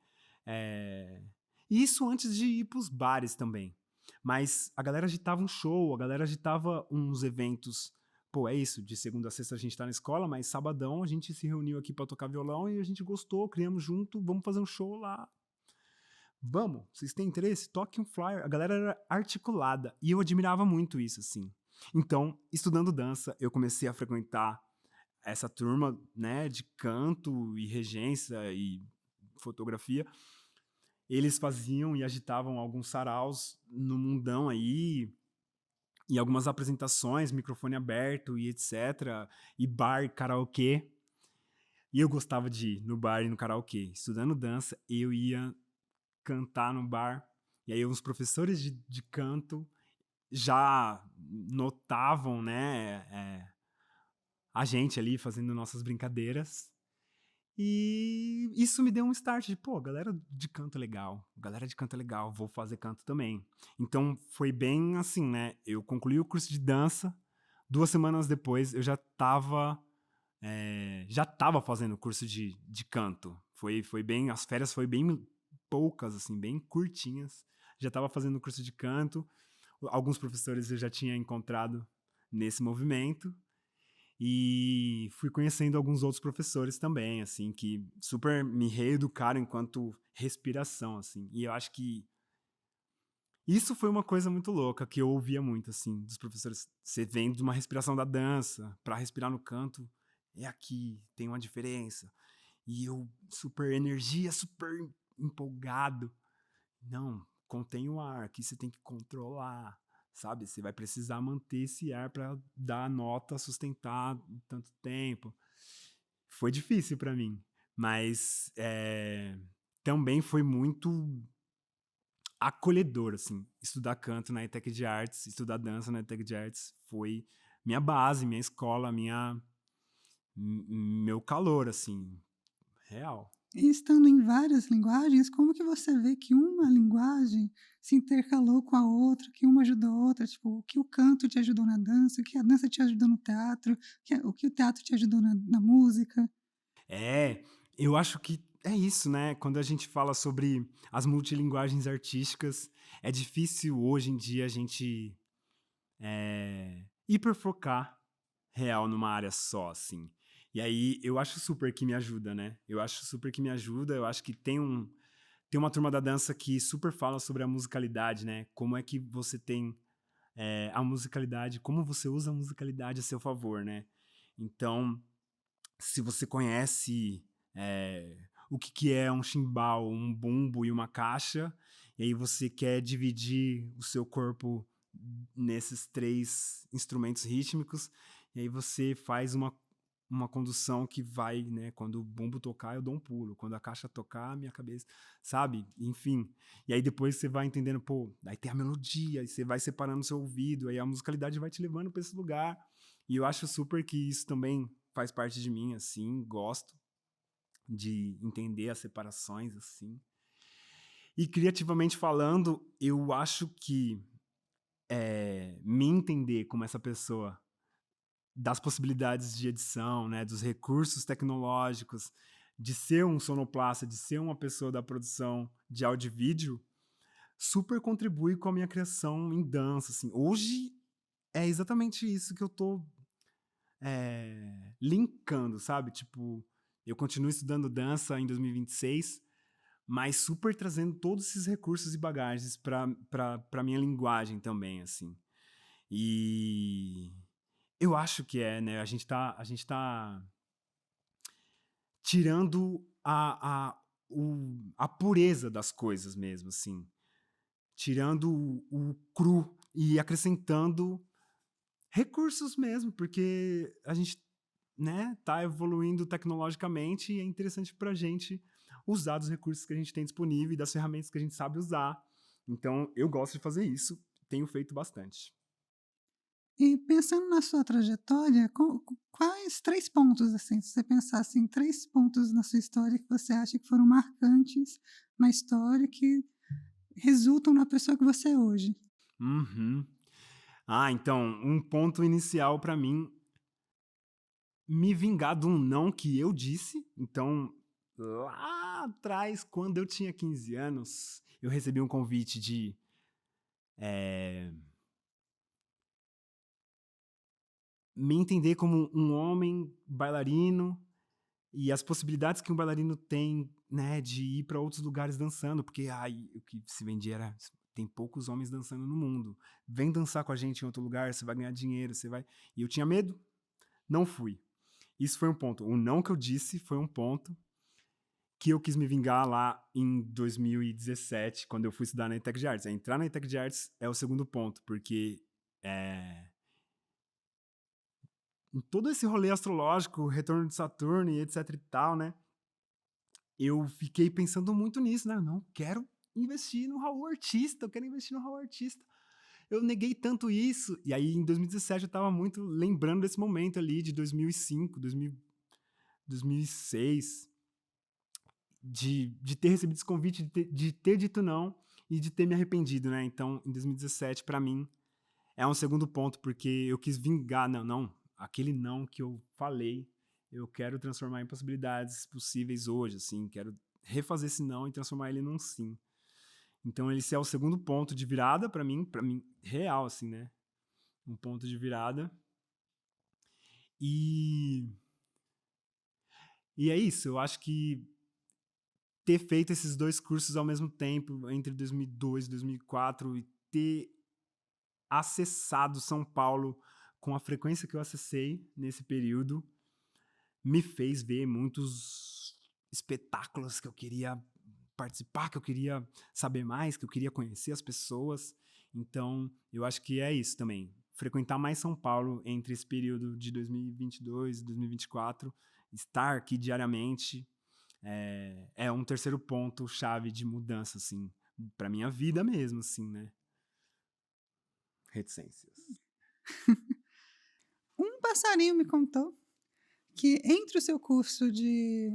Isso antes de ir pros bares também. Mas a galera agitava um show, a galera agitava uns eventos. Pô, é isso, de segunda a sexta a gente tá na escola, mas sabadão a gente se reuniu aqui pra tocar violão e a gente gostou, criamos junto, vamos fazer um show lá. Vamos, vocês têm interesse? Toque um flyer. A galera era articulada e eu admirava muito isso, assim. Então, estudando dança, eu comecei a frequentar essa turma, né, de canto e regência e fotografia. Eles faziam e agitavam alguns saraus no mundão aí, e algumas apresentações, microfone aberto e etc. E bar, karaokê. E eu gostava de ir no bar e no karaokê. Estudando dança, eu ia cantar no bar. E aí uns professores de canto já notavam, né, a gente ali fazendo nossas brincadeiras. E isso me deu um start de, pô, galera de canto é legal, vou fazer canto também. Então foi bem assim, né? Eu concluí o curso de dança, 2 semanas depois eu já tava fazendo o curso de canto. Foi bem, as férias foi bem poucas, assim, bem curtinhas. Já tava fazendo o curso de canto, alguns professores eu já tinha encontrado nesse movimento. E fui conhecendo alguns outros professores também, assim, que super me reeducaram enquanto respiração, assim. E eu acho que isso foi uma coisa muito louca, que eu ouvia muito, assim, dos professores. Você vem de uma respiração da dança, para respirar no canto, é aqui, tem uma diferença. E eu, super energia, super empolgado. Não, contém o ar, aqui você tem que controlar, sabe? Você vai precisar manter esse ar para dar a nota, sustentar tanto tempo. Foi difícil para mim, mas também foi muito acolhedor, assim. Estudar canto na ETEC de Artes, estudar dança na ETEC de Artes foi minha base, minha escola, meu calor, assim, real.
E estando em várias linguagens, como que você vê que uma linguagem se intercalou com a outra, que uma ajudou a outra? Tipo, o que o canto te ajudou na dança, o que a dança te ajudou no teatro, o que o teatro te ajudou na música?
Eu acho que é isso, né? Quando a gente fala sobre as multilinguagens artísticas, é difícil hoje em dia a gente hiperfocar real numa área só, assim. E aí, eu acho super que me ajuda, né? Eu acho que tem uma turma da dança que super fala sobre a musicalidade, né? Como é que você tem a musicalidade, como você usa a musicalidade a seu favor, né? Então, se você conhece o que é um chimbal, um bumbo e uma caixa, e aí você quer dividir o seu corpo nesses 3 instrumentos rítmicos, e aí você faz uma condução que vai, né? Quando o bumbo tocar, eu dou um pulo. Quando a caixa tocar, minha cabeça, sabe? Enfim. E aí depois você vai entendendo, pô, aí tem a melodia, aí você vai separando o seu ouvido, aí a musicalidade vai te levando para esse lugar. E eu acho super que isso também faz parte de mim, assim, gosto de entender as separações, assim. E criativamente falando, eu acho que me entender como essa pessoa das possibilidades de edição, né, dos recursos tecnológicos, de ser um sonoplasta, de ser uma pessoa da produção de áudio e vídeo, super contribui com a minha criação em dança, assim. Hoje é exatamente isso que eu tô linkando, sabe? Tipo, eu continuo estudando dança em 2026, mas super trazendo todos esses recursos e bagagens para minha linguagem também, assim. E eu acho que né? A gente tá tirando a pureza das coisas mesmo, assim. Tirando o cru e acrescentando recursos mesmo, porque a gente, né, tá evoluindo tecnologicamente e é interessante pra gente usar dos recursos que a gente tem disponível e das ferramentas que a gente sabe usar. Então, eu gosto de fazer isso, tenho feito bastante.
E pensando na sua trajetória, quais 3 pontos, assim, se você pensasse em 3 pontos na sua história que você acha que foram marcantes na história, que resultam na pessoa que você é hoje?
Uhum. Então, um ponto inicial pra mim, me vingar de um não que eu disse. Então, lá atrás, quando eu tinha 15 anos, eu recebi um convite de me entender como um homem bailarino e as possibilidades que um bailarino tem, né, de ir para outros lugares dançando, porque o que se vendia era tem poucos homens dançando no mundo. Vem dançar com a gente em outro lugar, você vai ganhar dinheiro, você vai. E eu tinha medo, não fui. Isso foi um ponto. O não que eu disse foi um ponto que eu quis me vingar lá em 2017, quando eu fui estudar na ETEC de Artes. Entrar na ETEC de Artes é o segundo ponto, porque em todo esse rolê astrológico, retorno de Saturno e etc e tal, né? Eu fiquei pensando muito nisso, né? Não, quero investir no Raul Artista, eu quero investir no Raul Artista. Eu neguei tanto isso. E aí, em 2017, eu tava muito lembrando desse momento ali de 2005, 2006, de ter recebido esse convite, de ter dito não e de ter me arrependido, né? Então, em 2017, pra mim, é um segundo ponto, porque eu quis vingar, não, aquele não que eu falei, eu quero transformar em possibilidades possíveis hoje, assim, quero refazer esse não e transformar ele num sim. Então, esse é o segundo ponto de virada pra mim, real, assim, né? Um ponto de virada. E é isso, eu acho que ter feito esses 2 cursos ao mesmo tempo, entre 2002 e 2004, e ter acessado São Paulo com a frequência que eu acessei nesse período, me fez ver muitos espetáculos que eu queria participar, que eu queria saber mais, que eu queria conhecer as pessoas. Então, eu acho que é isso também. Frequentar mais São Paulo entre esse período de 2022 e 2024, estar aqui diariamente, é um terceiro ponto chave de mudança, assim, para minha vida mesmo, assim, né? Reticências.
Um passarinho me contou que entre o seu curso de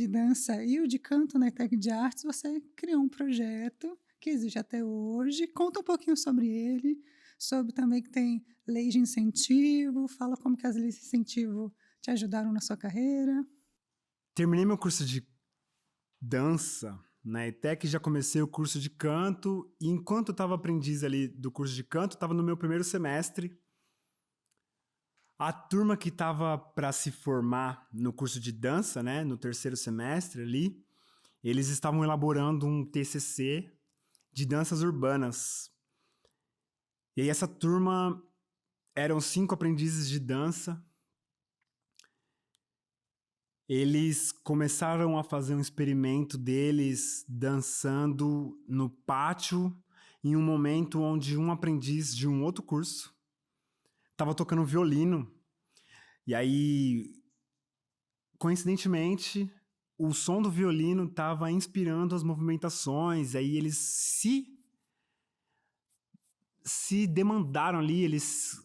dança e o de canto na ETEC de Artes, você criou um projeto que existe até hoje. Conta um pouquinho sobre ele, sobre também que tem leis de incentivo, fala como que as leis de incentivo te ajudaram na sua carreira.
Terminei meu curso de dança na ETEC, já comecei o curso de canto, e enquanto eu estava aprendiz ali do curso de canto, estava no meu primeiro semestre. A turma que estava para se formar no curso de dança, né, no terceiro semestre ali, eles estavam elaborando um TCC de danças urbanas. E aí essa turma eram 5 aprendizes de dança. Eles começaram a fazer um experimento deles dançando no pátio, em um momento onde um aprendiz de um outro curso estava tocando violino. E aí, coincidentemente, o som do violino estava inspirando as movimentações. Aí eles se demandaram ali,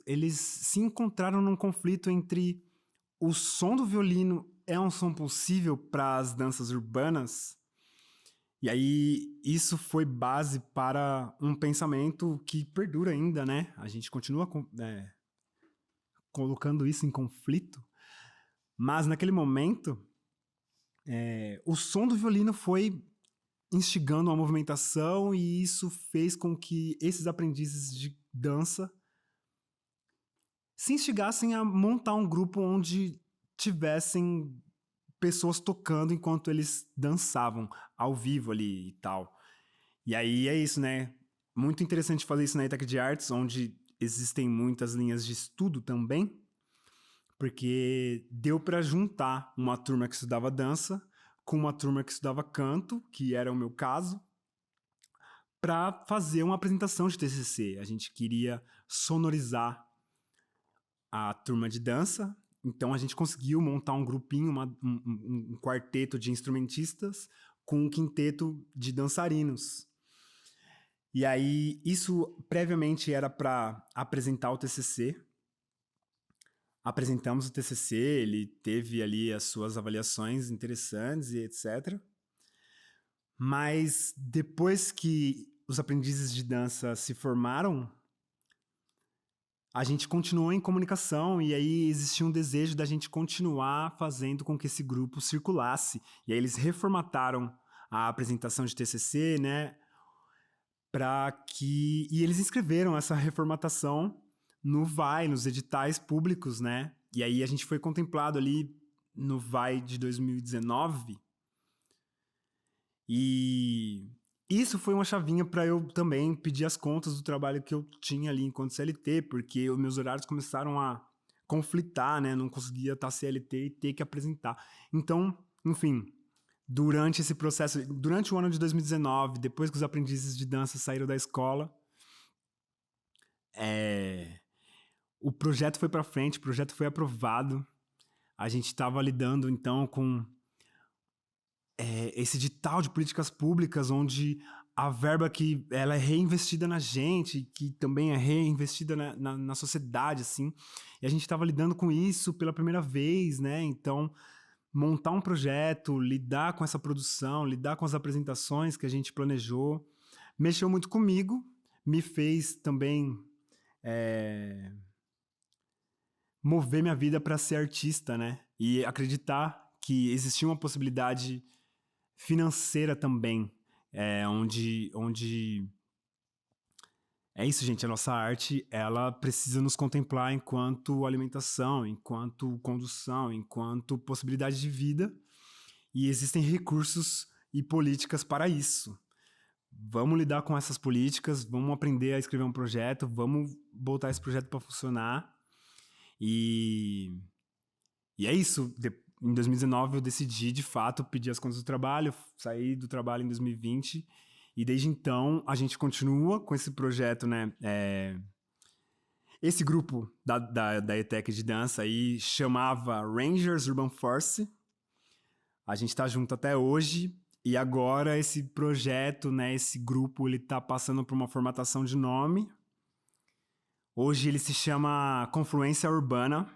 eles se encontraram num conflito entre o som do violino é um som possível para as danças urbanas. E aí isso foi base para um pensamento que perdura ainda, né? A gente continua colocando isso em conflito, mas naquele momento o som do violino foi instigando uma movimentação, e isso fez com que esses aprendizes de dança se instigassem a montar um grupo onde tivessem pessoas tocando enquanto eles dançavam ao vivo ali e tal. E aí é isso, né? Muito interessante fazer isso na ETEC de Artes, onde existem muitas linhas de estudo também, porque deu para juntar uma turma que estudava dança com uma turma que estudava canto, que era o meu caso, para fazer uma apresentação de TCC. A gente queria sonorizar a turma de dança, então a gente conseguiu montar um grupinho, um quarteto de instrumentistas com um quinteto de dançarinos. E aí isso previamente era para apresentar o TCC. Apresentamos o TCC, ele teve ali as suas avaliações interessantes e etc. Mas depois que os aprendizes de dança se formaram, a gente continuou em comunicação, e aí existia um desejo da gente continuar fazendo com que esse grupo circulasse. E aí eles reformataram a apresentação de TCC, né? E eles inscreveram essa reformatação no VAI, nos editais públicos, né? E aí a gente foi contemplado ali no VAI de 2019. E isso foi uma chavinha para eu também pedir as contas do trabalho que eu tinha ali enquanto CLT, porque os meus horários começaram a conflitar, né? Não conseguia estar CLT e ter que apresentar. Então, enfim, durante esse processo, durante o ano de 2019, depois que os aprendizes de dança saíram da escola, o projeto foi para frente, o projeto foi aprovado. A gente estava lidando, então, com esse edital de políticas públicas, onde a verba que ela é reinvestida na gente, que também é reinvestida na sociedade, assim. E a gente estava lidando com isso pela primeira vez, né? Então, montar um projeto, lidar com essa produção, lidar com as apresentações que a gente planejou, mexeu muito comigo, me fez também mover minha vida para ser artista, né? E acreditar que existia uma possibilidade financeira também, onde é isso, gente, a nossa arte, ela precisa nos contemplar enquanto alimentação, enquanto condução, enquanto possibilidade de vida, e existem recursos e políticas para isso. Vamos lidar com essas políticas, vamos aprender a escrever um projeto, vamos botar esse projeto para funcionar, e é isso. Em 2019 eu decidi, de fato, pedir as contas do trabalho, saí do trabalho em 2020, e desde então a gente continua com esse projeto, né? Esse grupo da ETEC de dança aí chamava Rangers Urban Force. A gente tá junto até hoje, e agora esse projeto, né, esse grupo, ele tá passando por uma formatação de nome. Hoje ele se chama Confluência Urbana.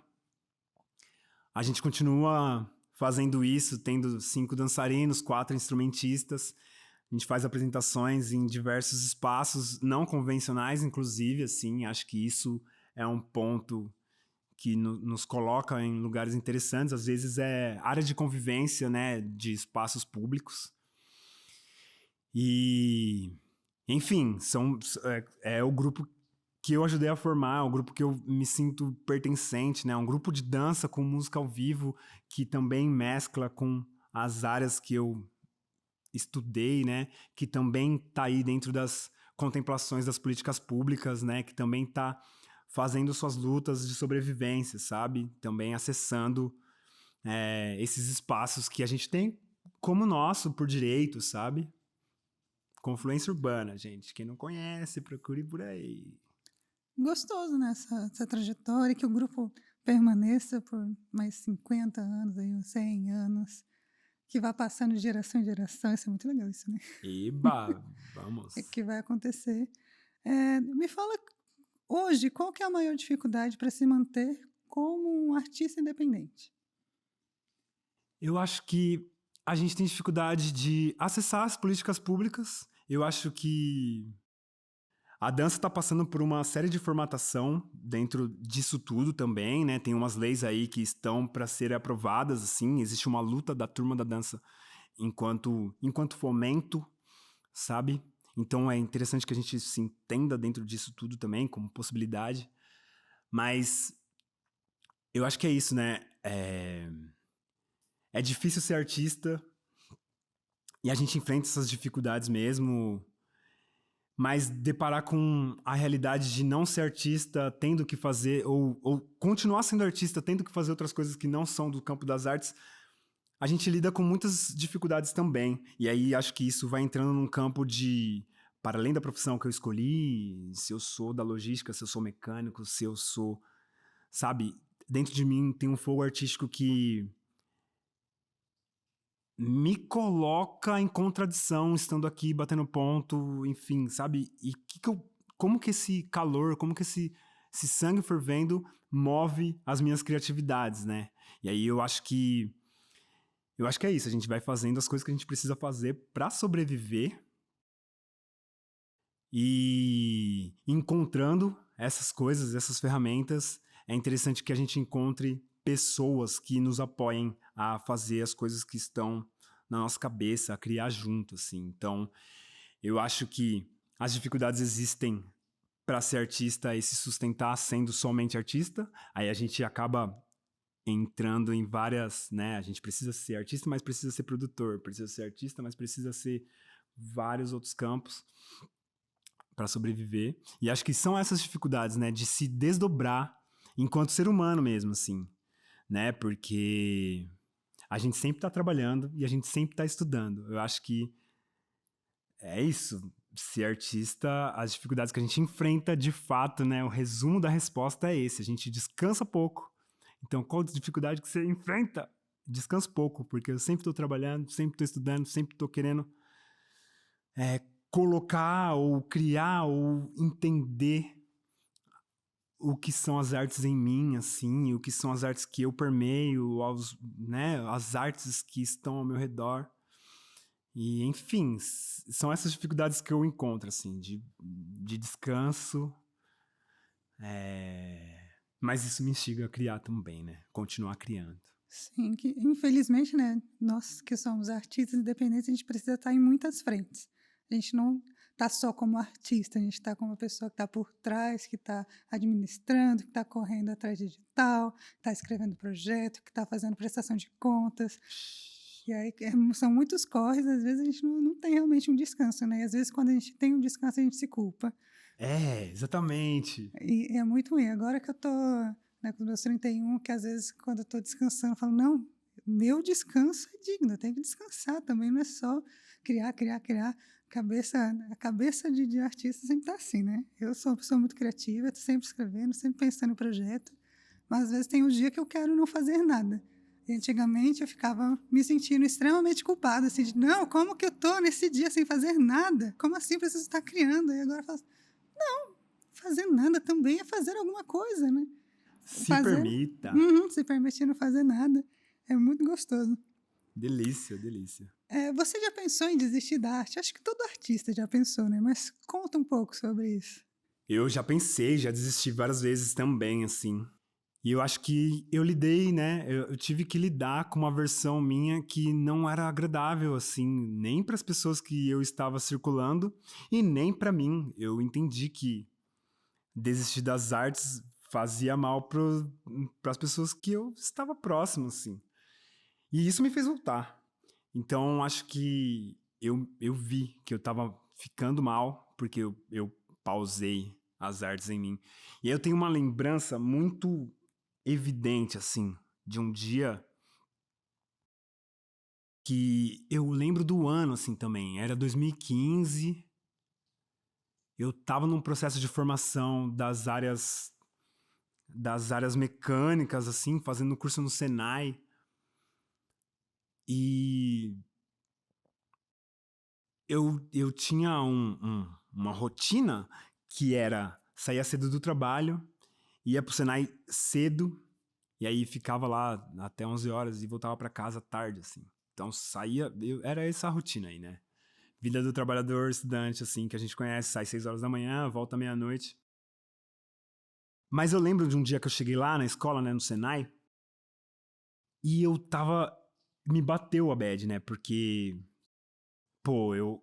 A gente continua fazendo isso, tendo 5 dançarinos, 4 instrumentistas. A gente faz apresentações em diversos espaços não convencionais, inclusive, assim. Acho que isso é um ponto que nos coloca em lugares interessantes. Às vezes é área de convivência, né, de espaços públicos. E, enfim, é o grupo que eu ajudei a formar, o grupo que eu me sinto pertencente, né? Um grupo de dança com música ao vivo que também mescla com as áreas que eu estudei, né? Que também tá aí dentro das contemplações das políticas públicas, né? Que também tá fazendo suas lutas de sobrevivência, sabe? Também acessando esses espaços que a gente tem como nosso por direito, sabe? Confluência Urbana, gente. Quem não conhece, procure por aí.
Gostoso, né? Essa trajetória, que o grupo permaneça por mais 50 anos, aí, uns 100 anos, que vá passando de geração em geração. Isso é muito legal, isso, né?
Eba, vamos.
É que vai acontecer. Me fala, hoje, qual que é a maior dificuldade para se manter como um artista independente?
Eu acho que a gente tem dificuldade de acessar as políticas públicas. Eu acho que a dança está passando por uma série de formatação dentro disso tudo também, né? Tem umas leis aí que estão para serem aprovadas, assim. Existe uma luta da turma da dança enquanto fomento, sabe? Então é interessante que a gente se entenda dentro disso tudo também, como possibilidade. Mas eu acho que é isso, né? É difícil ser artista e a gente enfrenta essas dificuldades mesmo, mas deparar com a realidade de não ser artista, tendo que fazer, ou continuar sendo artista, tendo que fazer outras coisas que não são do campo das artes, a gente lida com muitas dificuldades também. E aí acho que isso vai entrando num campo de, para além da profissão que eu escolhi, se eu sou da logística, se eu sou mecânico, se eu sou, sabe, dentro de mim tem um fogo artístico que me coloca em contradição estando aqui batendo ponto, enfim, sabe? E como que esse calor, como que esse sangue fervendo move as minhas criatividades, né? E aí eu acho que é isso, a gente vai fazendo as coisas que a gente precisa fazer para sobreviver e encontrando essas coisas, essas ferramentas. É interessante que a gente encontre pessoas que nos apoiem a fazer as coisas que estão na nossa cabeça, a criar junto, assim. Então, eu acho que as dificuldades existem para ser artista e se sustentar sendo somente artista. Aí a gente acaba entrando em várias, né? A gente precisa ser artista, mas precisa ser produtor. Precisa ser artista, mas precisa ser vários outros campos para sobreviver. E acho que são essas dificuldades, né? De se desdobrar enquanto ser humano mesmo, assim, né? Porque a gente sempre está trabalhando e a gente sempre está estudando. Eu acho que é isso. Ser artista, as dificuldades que a gente enfrenta, de fato, né? O resumo da resposta é esse. A gente descansa pouco. Então, qual a dificuldade que você enfrenta? Descansa pouco, porque eu sempre estou trabalhando, sempre estou estudando, sempre estou querendo colocar ou criar ou entender o que são as artes em mim, assim, o que são as artes que eu permeio, as artes que estão ao meu redor. E, enfim, são essas dificuldades que eu encontro, assim, de descanso. Mas isso me instiga a criar também, né? Continuar criando.
Sim, que infelizmente, né, nós que somos artistas independentes, a gente precisa estar em muitas frentes. A gente não está só como artista, a gente está como uma pessoa que está por trás, que está administrando, que está correndo atrás de edital, está escrevendo projeto, que está fazendo prestação de contas. E aí são muitos corres, às vezes a gente não tem realmente um descanso, né? E às vezes quando a gente tem um descanso, a gente se culpa.
Exatamente.
E é muito ruim. Agora que eu tô, né, com os meus 31, que às vezes quando eu tô descansando, eu falo, não, meu descanso é digno, eu tenho que descansar também, não é só criar. A cabeça de artista sempre tá assim, né? Eu sou uma pessoa muito criativa, tô sempre escrevendo, sempre pensando em projeto, mas às vezes tem um dia que eu quero não fazer nada. E antigamente eu ficava me sentindo extremamente culpada, assim, de, não, como que eu tô nesse dia sem fazer nada? Como assim preciso estar criando? E agora eu falo, não, fazer nada também é fazer alguma coisa, né?
Se permita.
Se permitir não fazer nada. É muito gostoso.
Delícia, delícia.
Você já pensou em desistir da arte? Acho que todo artista já pensou, né? Mas conta um pouco sobre isso.
Eu já pensei, já desisti várias vezes também, assim. E eu acho que eu lidei, né? Eu tive que lidar com uma versão minha que não era agradável, assim, nem para as pessoas que eu estava circulando e nem para mim. Eu entendi que desistir das artes fazia mal para as pessoas que eu estava próximo, assim. E isso me fez voltar. Então, acho que eu vi que eu estava ficando mal porque eu pausei as artes em mim. E aí eu tenho uma lembrança muito evidente, assim, de um dia que eu lembro do ano, assim, também. Era 2015. Eu tava num processo de formação das áreas mecânicas, assim, fazendo curso no Senai. E eu tinha uma rotina que era saía cedo do trabalho, ia pro Senai cedo, e aí ficava lá até 11 horas e voltava para casa tarde, assim. Então saía, era essa a rotina aí, né? Vida do trabalhador estudante, assim, que a gente conhece, sai 6 horas da manhã, volta meia-noite. Mas eu lembro de um dia que eu cheguei lá na escola, né, no Senai, e eu tava. Me bateu a bad, né? Porque, pô, eu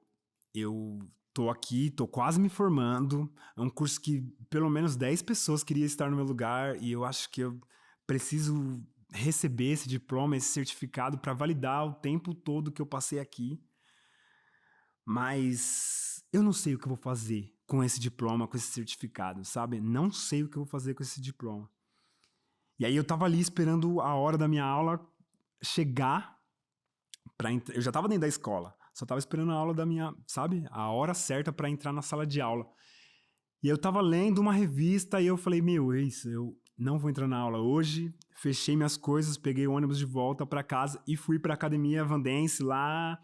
tô aqui, tô quase me formando. É um curso que pelo menos 10 pessoas queriam estar no meu lugar, e eu acho que eu preciso receber esse diploma, esse certificado para validar o tempo todo que eu passei aqui. Mas eu não sei o que eu vou fazer com esse diploma, com esse certificado, sabe? Não sei o que eu vou fazer com esse diploma. E aí eu tava ali esperando a hora da minha aula chegar eu já tava dentro da escola, só tava esperando a aula da minha, sabe? A hora certa para entrar na sala de aula. E eu tava lendo uma revista e eu falei, meu, é isso, eu não vou entrar na aula hoje. Fechei minhas coisas, peguei o ônibus de volta para casa e fui pra academia Vandense lá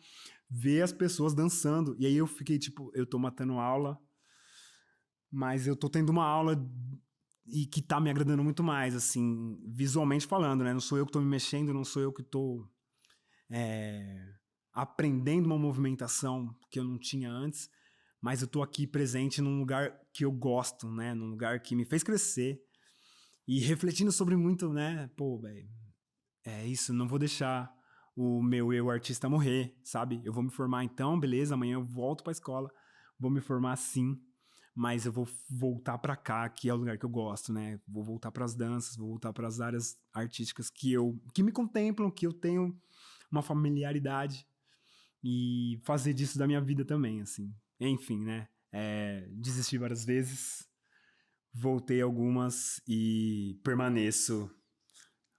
ver as pessoas dançando. E aí eu fiquei tipo, eu tô matando aula, mas eu tô tendo uma aula e que tá me agradando muito mais, assim, visualmente falando, né? Não sou eu que tô me mexendo, não sou eu que tô aprendendo uma movimentação que eu não tinha antes, mas eu tô aqui presente num lugar que eu gosto, né? Num lugar que me fez crescer e refletindo sobre muito, né? Pô, velho, é isso, não vou deixar o meu eu artista morrer, sabe? Eu vou me formar então, beleza, amanhã eu volto pra escola, vou me formar sim, mas eu vou voltar pra cá, que é o lugar que eu gosto, né? Vou voltar pras danças, vou voltar pras áreas artísticas que me contemplam, que eu tenho uma familiaridade e fazer disso da minha vida também, assim. Enfim, né? Desisti várias vezes, voltei algumas e permaneço.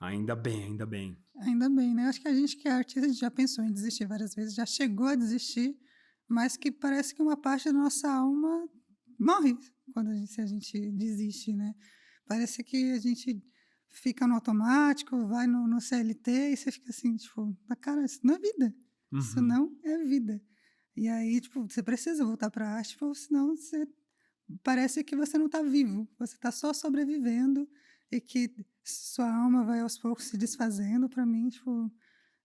Ainda bem, ainda bem.
Ainda bem, né? Acho que a gente que é artista, a gente já pensou em desistir várias vezes, já chegou a desistir, mas que parece que uma parte da nossa alma morre quando se a gente desiste, né? Parece que a gente fica no automático, vai no CLT e você fica assim, tipo, cara, isso não é vida. Isso
Uhum.
não é vida. E aí, tipo, você precisa voltar para a arte, senão você parece que você não está vivo, você está só sobrevivendo e que sua alma vai aos poucos se desfazendo. Para mim, tipo,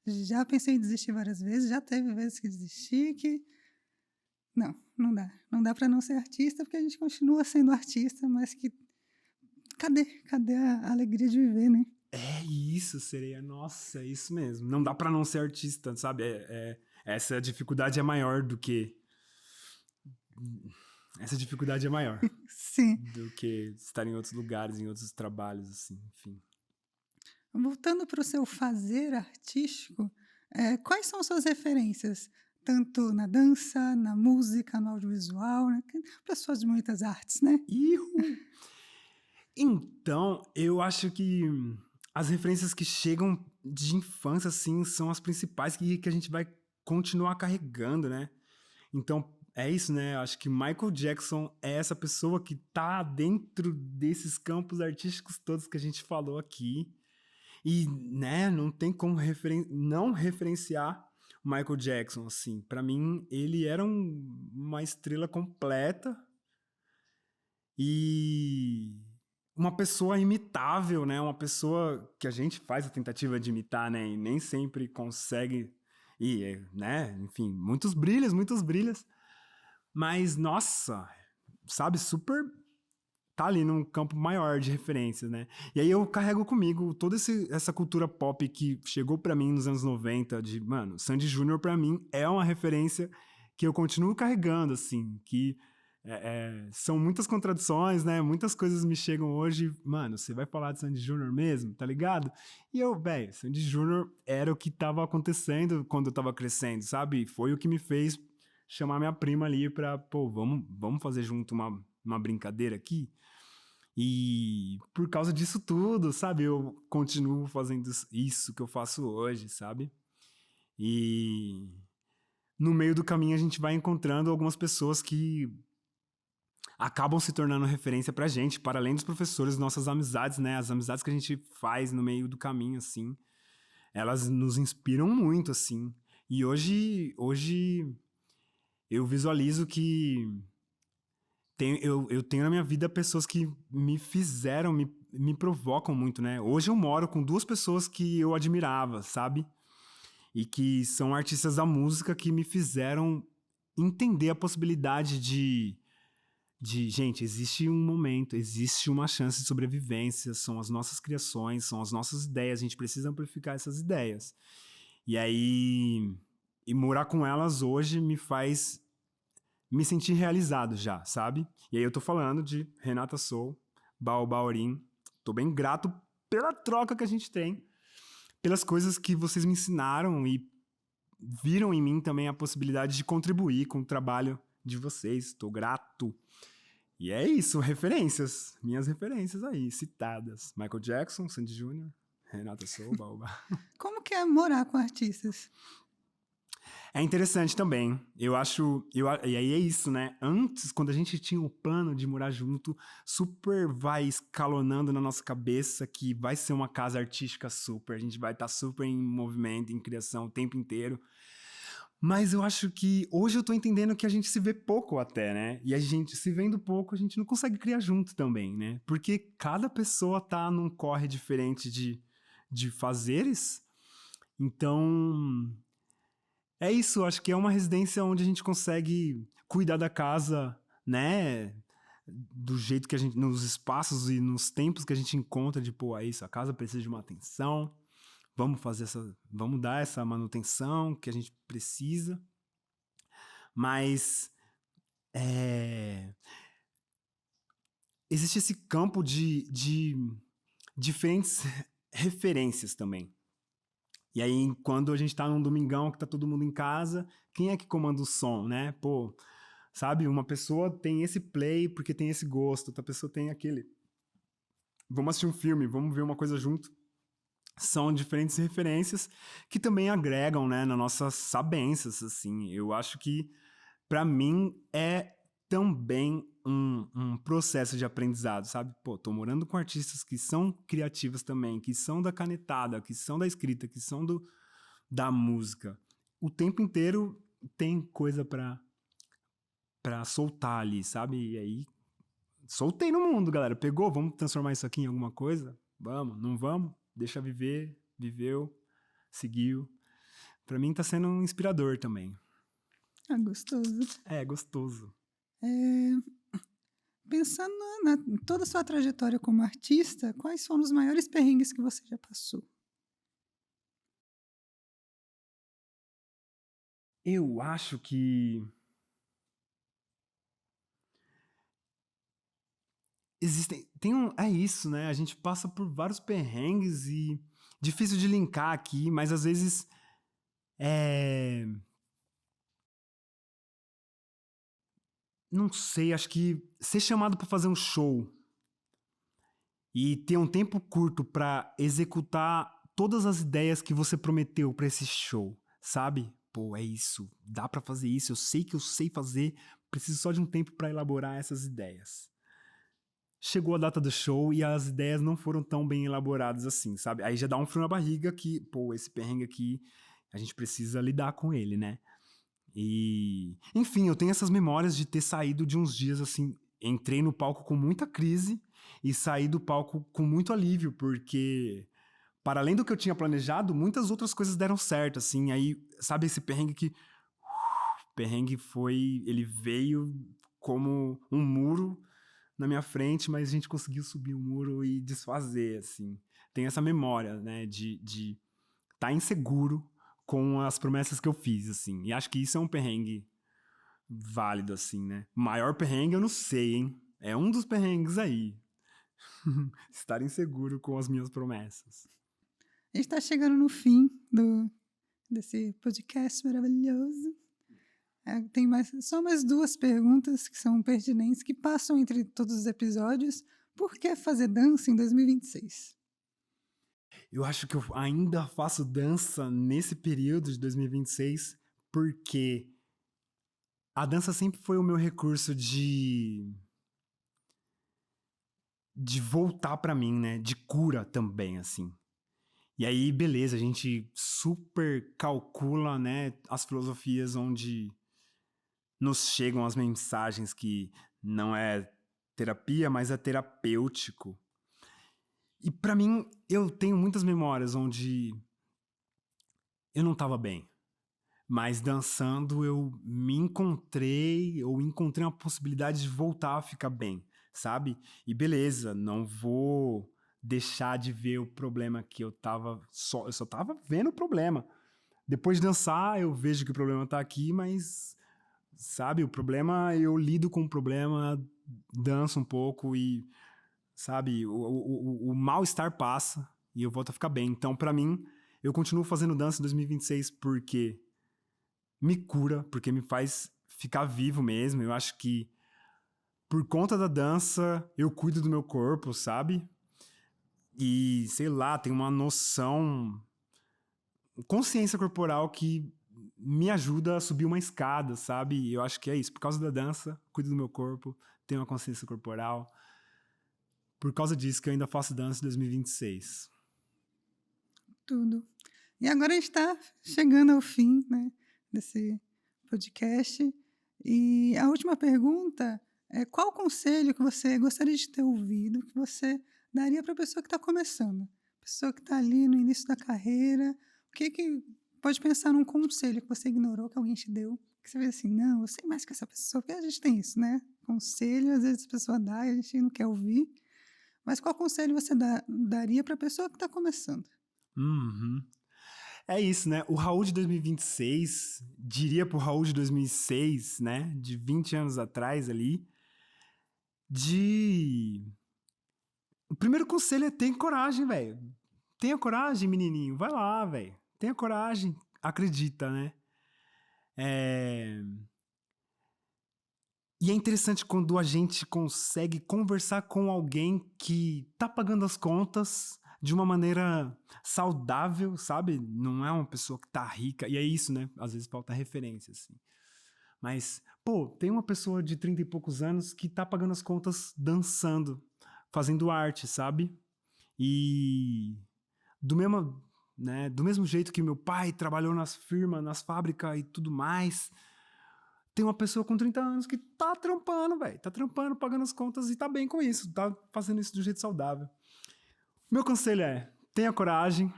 já pensei em desistir várias vezes, já teve vezes que desisti, que não dá. Não dá para não ser artista, porque a gente continua sendo artista, mas que cadê a alegria de viver, né?
É isso, sereia. Nossa, é isso mesmo. Não dá pra não ser artista, sabe? Essa dificuldade é maior do que. Essa dificuldade é maior
Sim.
do que estar em outros lugares, em outros trabalhos, assim, enfim.
Voltando para o seu fazer artístico, quais são suas referências? Tanto na dança, na música, no audiovisual, né? Pessoas de muitas artes, né?
Ihu! Então, eu acho que as referências que chegam de infância, assim, são as principais que a gente vai continuar carregando, né? Então, é isso, né? Acho que Michael Jackson é essa pessoa que tá dentro desses campos artísticos todos que a gente falou aqui. E, né, não tem como não referenciar Michael Jackson, assim. Pra mim, ele era uma estrela completa e uma pessoa imitável, né? Uma pessoa que a gente faz a tentativa de imitar, né? E nem sempre consegue. E, né? Enfim, muitos brilhos, muitos brilhos. Mas, nossa, sabe, super tá ali num campo maior de referências, né? E aí eu carrego comigo toda essa cultura pop que chegou pra mim nos anos 90, mano, Sandy Júnior pra mim é uma referência que eu continuo carregando, assim, que são muitas contradições, né? Muitas coisas me chegam hoje, mano, você vai falar de Sandy Júnior mesmo, tá ligado? E eu, velho, Sandy Júnior era o que tava acontecendo quando eu tava crescendo, sabe? Foi o que me fez chamar minha prima ali pra, pô, vamos fazer junto uma brincadeira aqui? E por causa disso tudo, sabe? Eu continuo fazendo isso que eu faço hoje, sabe? E no meio do caminho a gente vai encontrando algumas pessoas que acabam se tornando referência pra gente, para além dos professores, nossas amizades, né? As amizades que a gente faz no meio do caminho, assim, elas nos inspiram muito, assim. E hoje eu visualizo que eu tenho na minha vida pessoas que me fizeram, me provocam muito, né? Hoje eu moro com 2 pessoas que eu admirava, sabe? E que são artistas da música que me fizeram entender a possibilidade gente, existe um momento, existe uma chance de sobrevivência, são as nossas criações, são as nossas ideias, a gente precisa amplificar essas ideias. E aí, morar com elas hoje me faz me sentir realizado já, sabe? E aí eu tô falando de Renata Soul, Baobaurim, tô bem grato pela troca que a gente tem, pelas coisas que vocês me ensinaram e viram em mim também a possibilidade de contribuir com o trabalho de vocês, tô grato. E é isso, referências, minhas referências aí, citadas. Michael Jackson, Sandy Júnior, Renata Soul, Baobá.
Como que é morar com artistas?
É interessante também, eu acho, e aí é isso, né? Antes, quando a gente tinha o plano de morar junto, super vai escalonando na nossa cabeça que vai ser uma casa artística super, a gente vai estar super em movimento, em criação o tempo inteiro. Mas eu acho que hoje eu tô entendendo que a gente se vê pouco até, né? E a gente se vendo pouco, a gente não consegue criar junto também, né? Porque cada pessoa tá num corre diferente de fazeres. Então, é isso. Acho que é uma residência onde a gente consegue cuidar da casa, né? Do jeito que a gente... Nos espaços e nos tempos que a gente encontra de, pô, é isso. A casa precisa de uma atenção. Vamos dar essa manutenção que a gente precisa, mas existe esse campo de diferentes referências também. E aí, quando a gente tá num domingão que tá todo mundo em casa, quem é que comanda o som, né? Pô, sabe? Uma pessoa tem esse play porque tem esse gosto, outra pessoa tem aquele. Vamos assistir um filme, vamos ver uma coisa junto. São diferentes referências que também agregam, né, nas nossas sabências, assim. Eu acho que, para mim, é também um processo de aprendizado, sabe? Pô, tô morando com artistas que são criativas também, que são da canetada, que são da escrita, que são da música. O tempo inteiro tem coisa pra soltar ali, sabe? E aí, soltei no mundo, galera. Pegou? Vamos transformar isso aqui em alguma coisa? Vamos, não vamos? Deixa viver, viveu, seguiu. Pra mim tá sendo um inspirador também.
É gostoso.
É, gostoso.
Pensando em toda a sua trajetória como artista, quais foram os maiores perrengues que você já passou?
Eu acho que é isso, né? A gente passa por vários perrengues e difícil de linkar aqui, mas às vezes não sei, acho que ser chamado para fazer um show e ter um tempo curto para executar todas as ideias que você prometeu para esse show, sabe? Pô, é isso, dá para fazer isso, eu sei que eu sei fazer, preciso só de um tempo para elaborar essas ideias. Chegou a data do show e as ideias não foram tão bem elaboradas assim, sabe? Aí já dá um frio na barriga que, pô, esse perrengue aqui, a gente precisa lidar com ele, né? E, enfim, eu tenho essas memórias de ter saído de uns dias assim, entrei no palco com muita crise e saí do palco com muito alívio, porque, para além do que eu tinha planejado, muitas outras coisas deram certo, assim. Aí, sabe esse perrengue que... O perrengue ele veio como um muro, na minha frente, mas a gente conseguiu subir o muro e desfazer, assim. Tem essa memória, né, de estar inseguro com as promessas que eu fiz, assim. E acho que isso é um perrengue válido, assim, né? O maior perrengue eu não sei, hein? É um dos perrengues aí. Estar inseguro com as minhas promessas.
A gente está chegando no fim desse podcast maravilhoso. Tem só mais 2 perguntas que são pertinentes, que passam entre todos os episódios. Por que fazer dança em 2026?
Eu acho que eu ainda faço dança nesse período de 2026 porque a dança sempre foi o meu recurso de voltar pra mim, né? De cura também, assim. E aí, beleza, a gente super calcula, né, as filosofias onde nos chegam as mensagens que não é terapia, mas é terapêutico. E pra mim, eu tenho muitas memórias onde eu não tava bem. Mas dançando eu me encontrei, ou encontrei uma possibilidade de voltar a ficar bem, sabe? E beleza, não vou deixar de ver o problema que eu só tava vendo o problema. Depois de dançar, eu vejo que o problema tá aqui, mas, sabe, o problema, eu lido com o problema, danço um pouco e, sabe, o mal-estar passa e eu volto a ficar bem. Então, pra mim, eu continuo fazendo dança em 2026 porque me cura, porque me faz ficar vivo mesmo. Eu acho que por conta da dança, eu cuido do meu corpo, sabe? E, sei lá, tem uma noção, consciência corporal que me ajuda a subir uma escada, sabe? E eu acho que é isso. Por causa da dança, cuido do meu corpo, tenho uma consciência corporal. Por causa disso que eu ainda faço dança em 2026.
Tudo. E agora a gente está chegando ao fim, né, desse podcast. E a última pergunta é: qual conselho que você gostaria de ter ouvido, que você daria para a pessoa que está começando? Pessoa que está ali no início da carreira. O que pode pensar num conselho que você ignorou, que alguém te deu? Que você vê assim, não, eu sei mais que essa pessoa. Porque a gente tem isso, né? Conselho, às vezes a pessoa dá e a gente não quer ouvir. Mas qual conselho você daria para a pessoa que está começando?
Uhum. É isso, né? O Raul de 2026, diria pro Raul de 2006, né? De 20 anos atrás ali, O primeiro conselho é ter coragem, velho. Tenha coragem, menininho. Vai lá, velho. Tenha coragem. Acredita, né? E é interessante quando a gente consegue conversar com alguém que tá pagando as contas de uma maneira saudável, sabe? Não é uma pessoa que tá rica. E é isso, né? Às vezes falta referência, assim. Mas, pô, tem uma pessoa de 30 e poucos anos que tá pagando as contas dançando, fazendo arte, sabe? E do mesmo jeito que meu pai trabalhou nas firmas, nas fábricas e tudo mais, tem uma pessoa com 30 anos que tá trampando, velho. Tá trampando, pagando as contas e tá bem com isso. Tá fazendo isso de um jeito saudável. Meu conselho é: tenha coragem,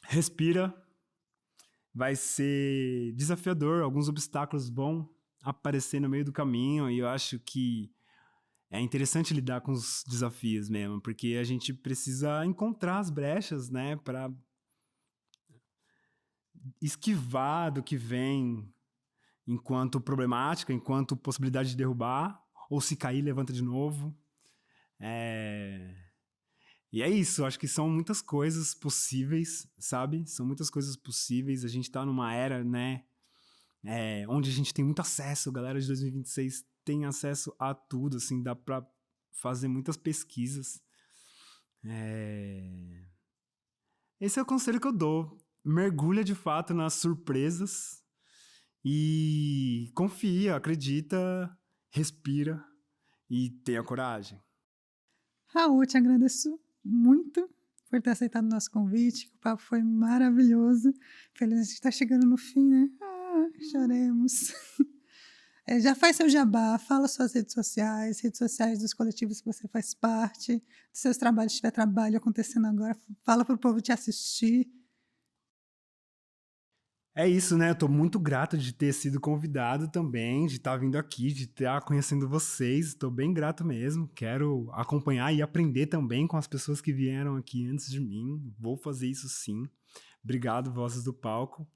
respira. Vai ser desafiador, alguns obstáculos vão aparecer no meio do caminho e eu acho que é interessante lidar com os desafios mesmo, porque a gente precisa encontrar as brechas, né, para esquivar do que vem enquanto problemática, enquanto possibilidade de derrubar, ou se cair, levanta de novo. E é isso, acho que são muitas coisas possíveis, sabe? São muitas coisas possíveis. A gente tá numa era, né, onde a gente tem muito acesso. A galera de 2026 tem acesso a tudo, assim, dá pra fazer muitas pesquisas. Esse é o conselho que eu dou. Mergulha de fato nas surpresas e confia, acredita, respira e tenha coragem.
Raul, te agradeço muito por ter aceitado o nosso convite. O papo foi maravilhoso. Feliz a gente está chegando no fim, né? Choremos. Já faz seu jabá, fala suas redes sociais dos coletivos que você faz parte, dos seus trabalhos, se tiver trabalho acontecendo agora, fala para o povo te assistir.
É isso, né? Eu tô muito grato de ter sido convidado também, de estar vindo aqui, de estar conhecendo vocês. Tô bem grato mesmo. Quero acompanhar e aprender também com as pessoas que vieram aqui antes de mim. Vou fazer isso sim. Obrigado, Vozes do Palco.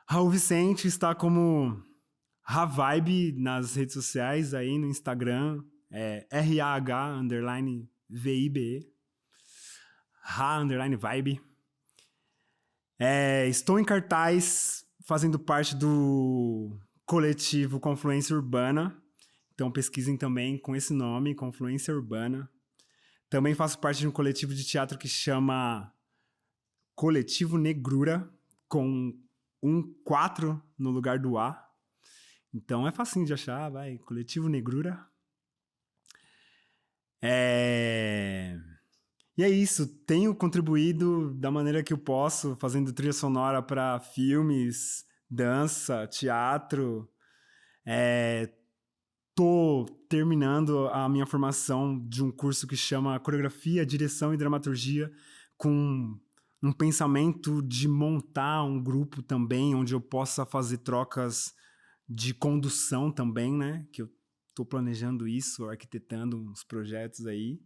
Raul Vicente está como Ravibe nas redes sociais, aí no Instagram, RAH_VIBE, Ra_Vibe. Estou em cartaz, fazendo parte do coletivo Confluência Urbana, então pesquisem também com esse nome, Confluência Urbana. Também faço parte de um coletivo de teatro que chama Coletivo Negrura, com 4 no lugar do A. Então é facinho de achar, vai, Coletivo Negrura. E é isso, tenho contribuído da maneira que eu posso, fazendo trilha sonora para filmes, dança, teatro. Tô terminando a minha formação de um curso que chama Coreografia, Direção e Dramaturgia, com um pensamento de montar um grupo também, onde eu possa fazer trocas de condução também, né? Que eu tô planejando isso, arquitetando uns projetos aí.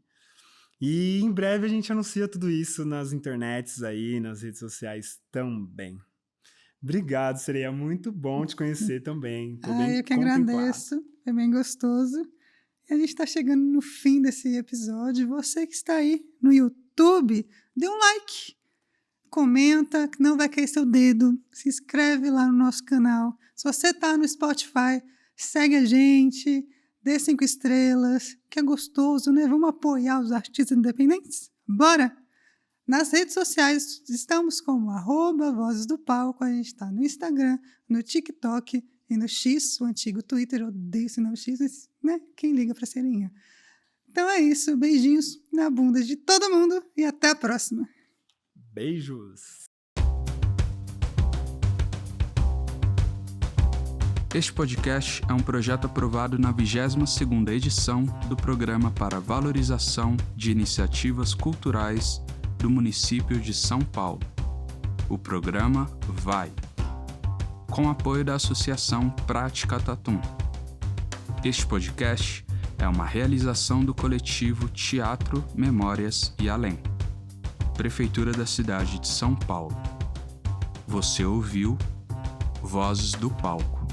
E em breve a gente anuncia tudo isso nas internets aí, nas redes sociais também. Obrigado, seria muito bom te conhecer também. Tô bem
Eu que
contemplado.
agradeço, é bem gostoso. E a gente está chegando no fim desse episódio. Você que está aí no YouTube, dê um like, comenta, que não vai cair seu dedo, se inscreve lá no nosso canal. Se você está no Spotify, segue a gente, dê 5 estrelas, que é gostoso, né? Vamos apoiar os artistas independentes? Bora! Nas redes sociais, estamos como @Vozes do Palco. A gente está no Instagram, no TikTok e no X, o antigo Twitter. Eu odeio esse nome X, mas, né? Quem liga pra serinha? Então é isso. Beijinhos na bunda de todo mundo e até a próxima.
Beijos!
Este podcast é um projeto aprovado na 22ª edição do Programa para Valorização de Iniciativas Culturais do município de São Paulo. O programa VAI, com apoio da Associação Prática Tatum. Este podcast é uma realização do coletivo Teatro, Memórias e Além, Prefeitura da cidade de São Paulo. Você ouviu Vozes do Palco.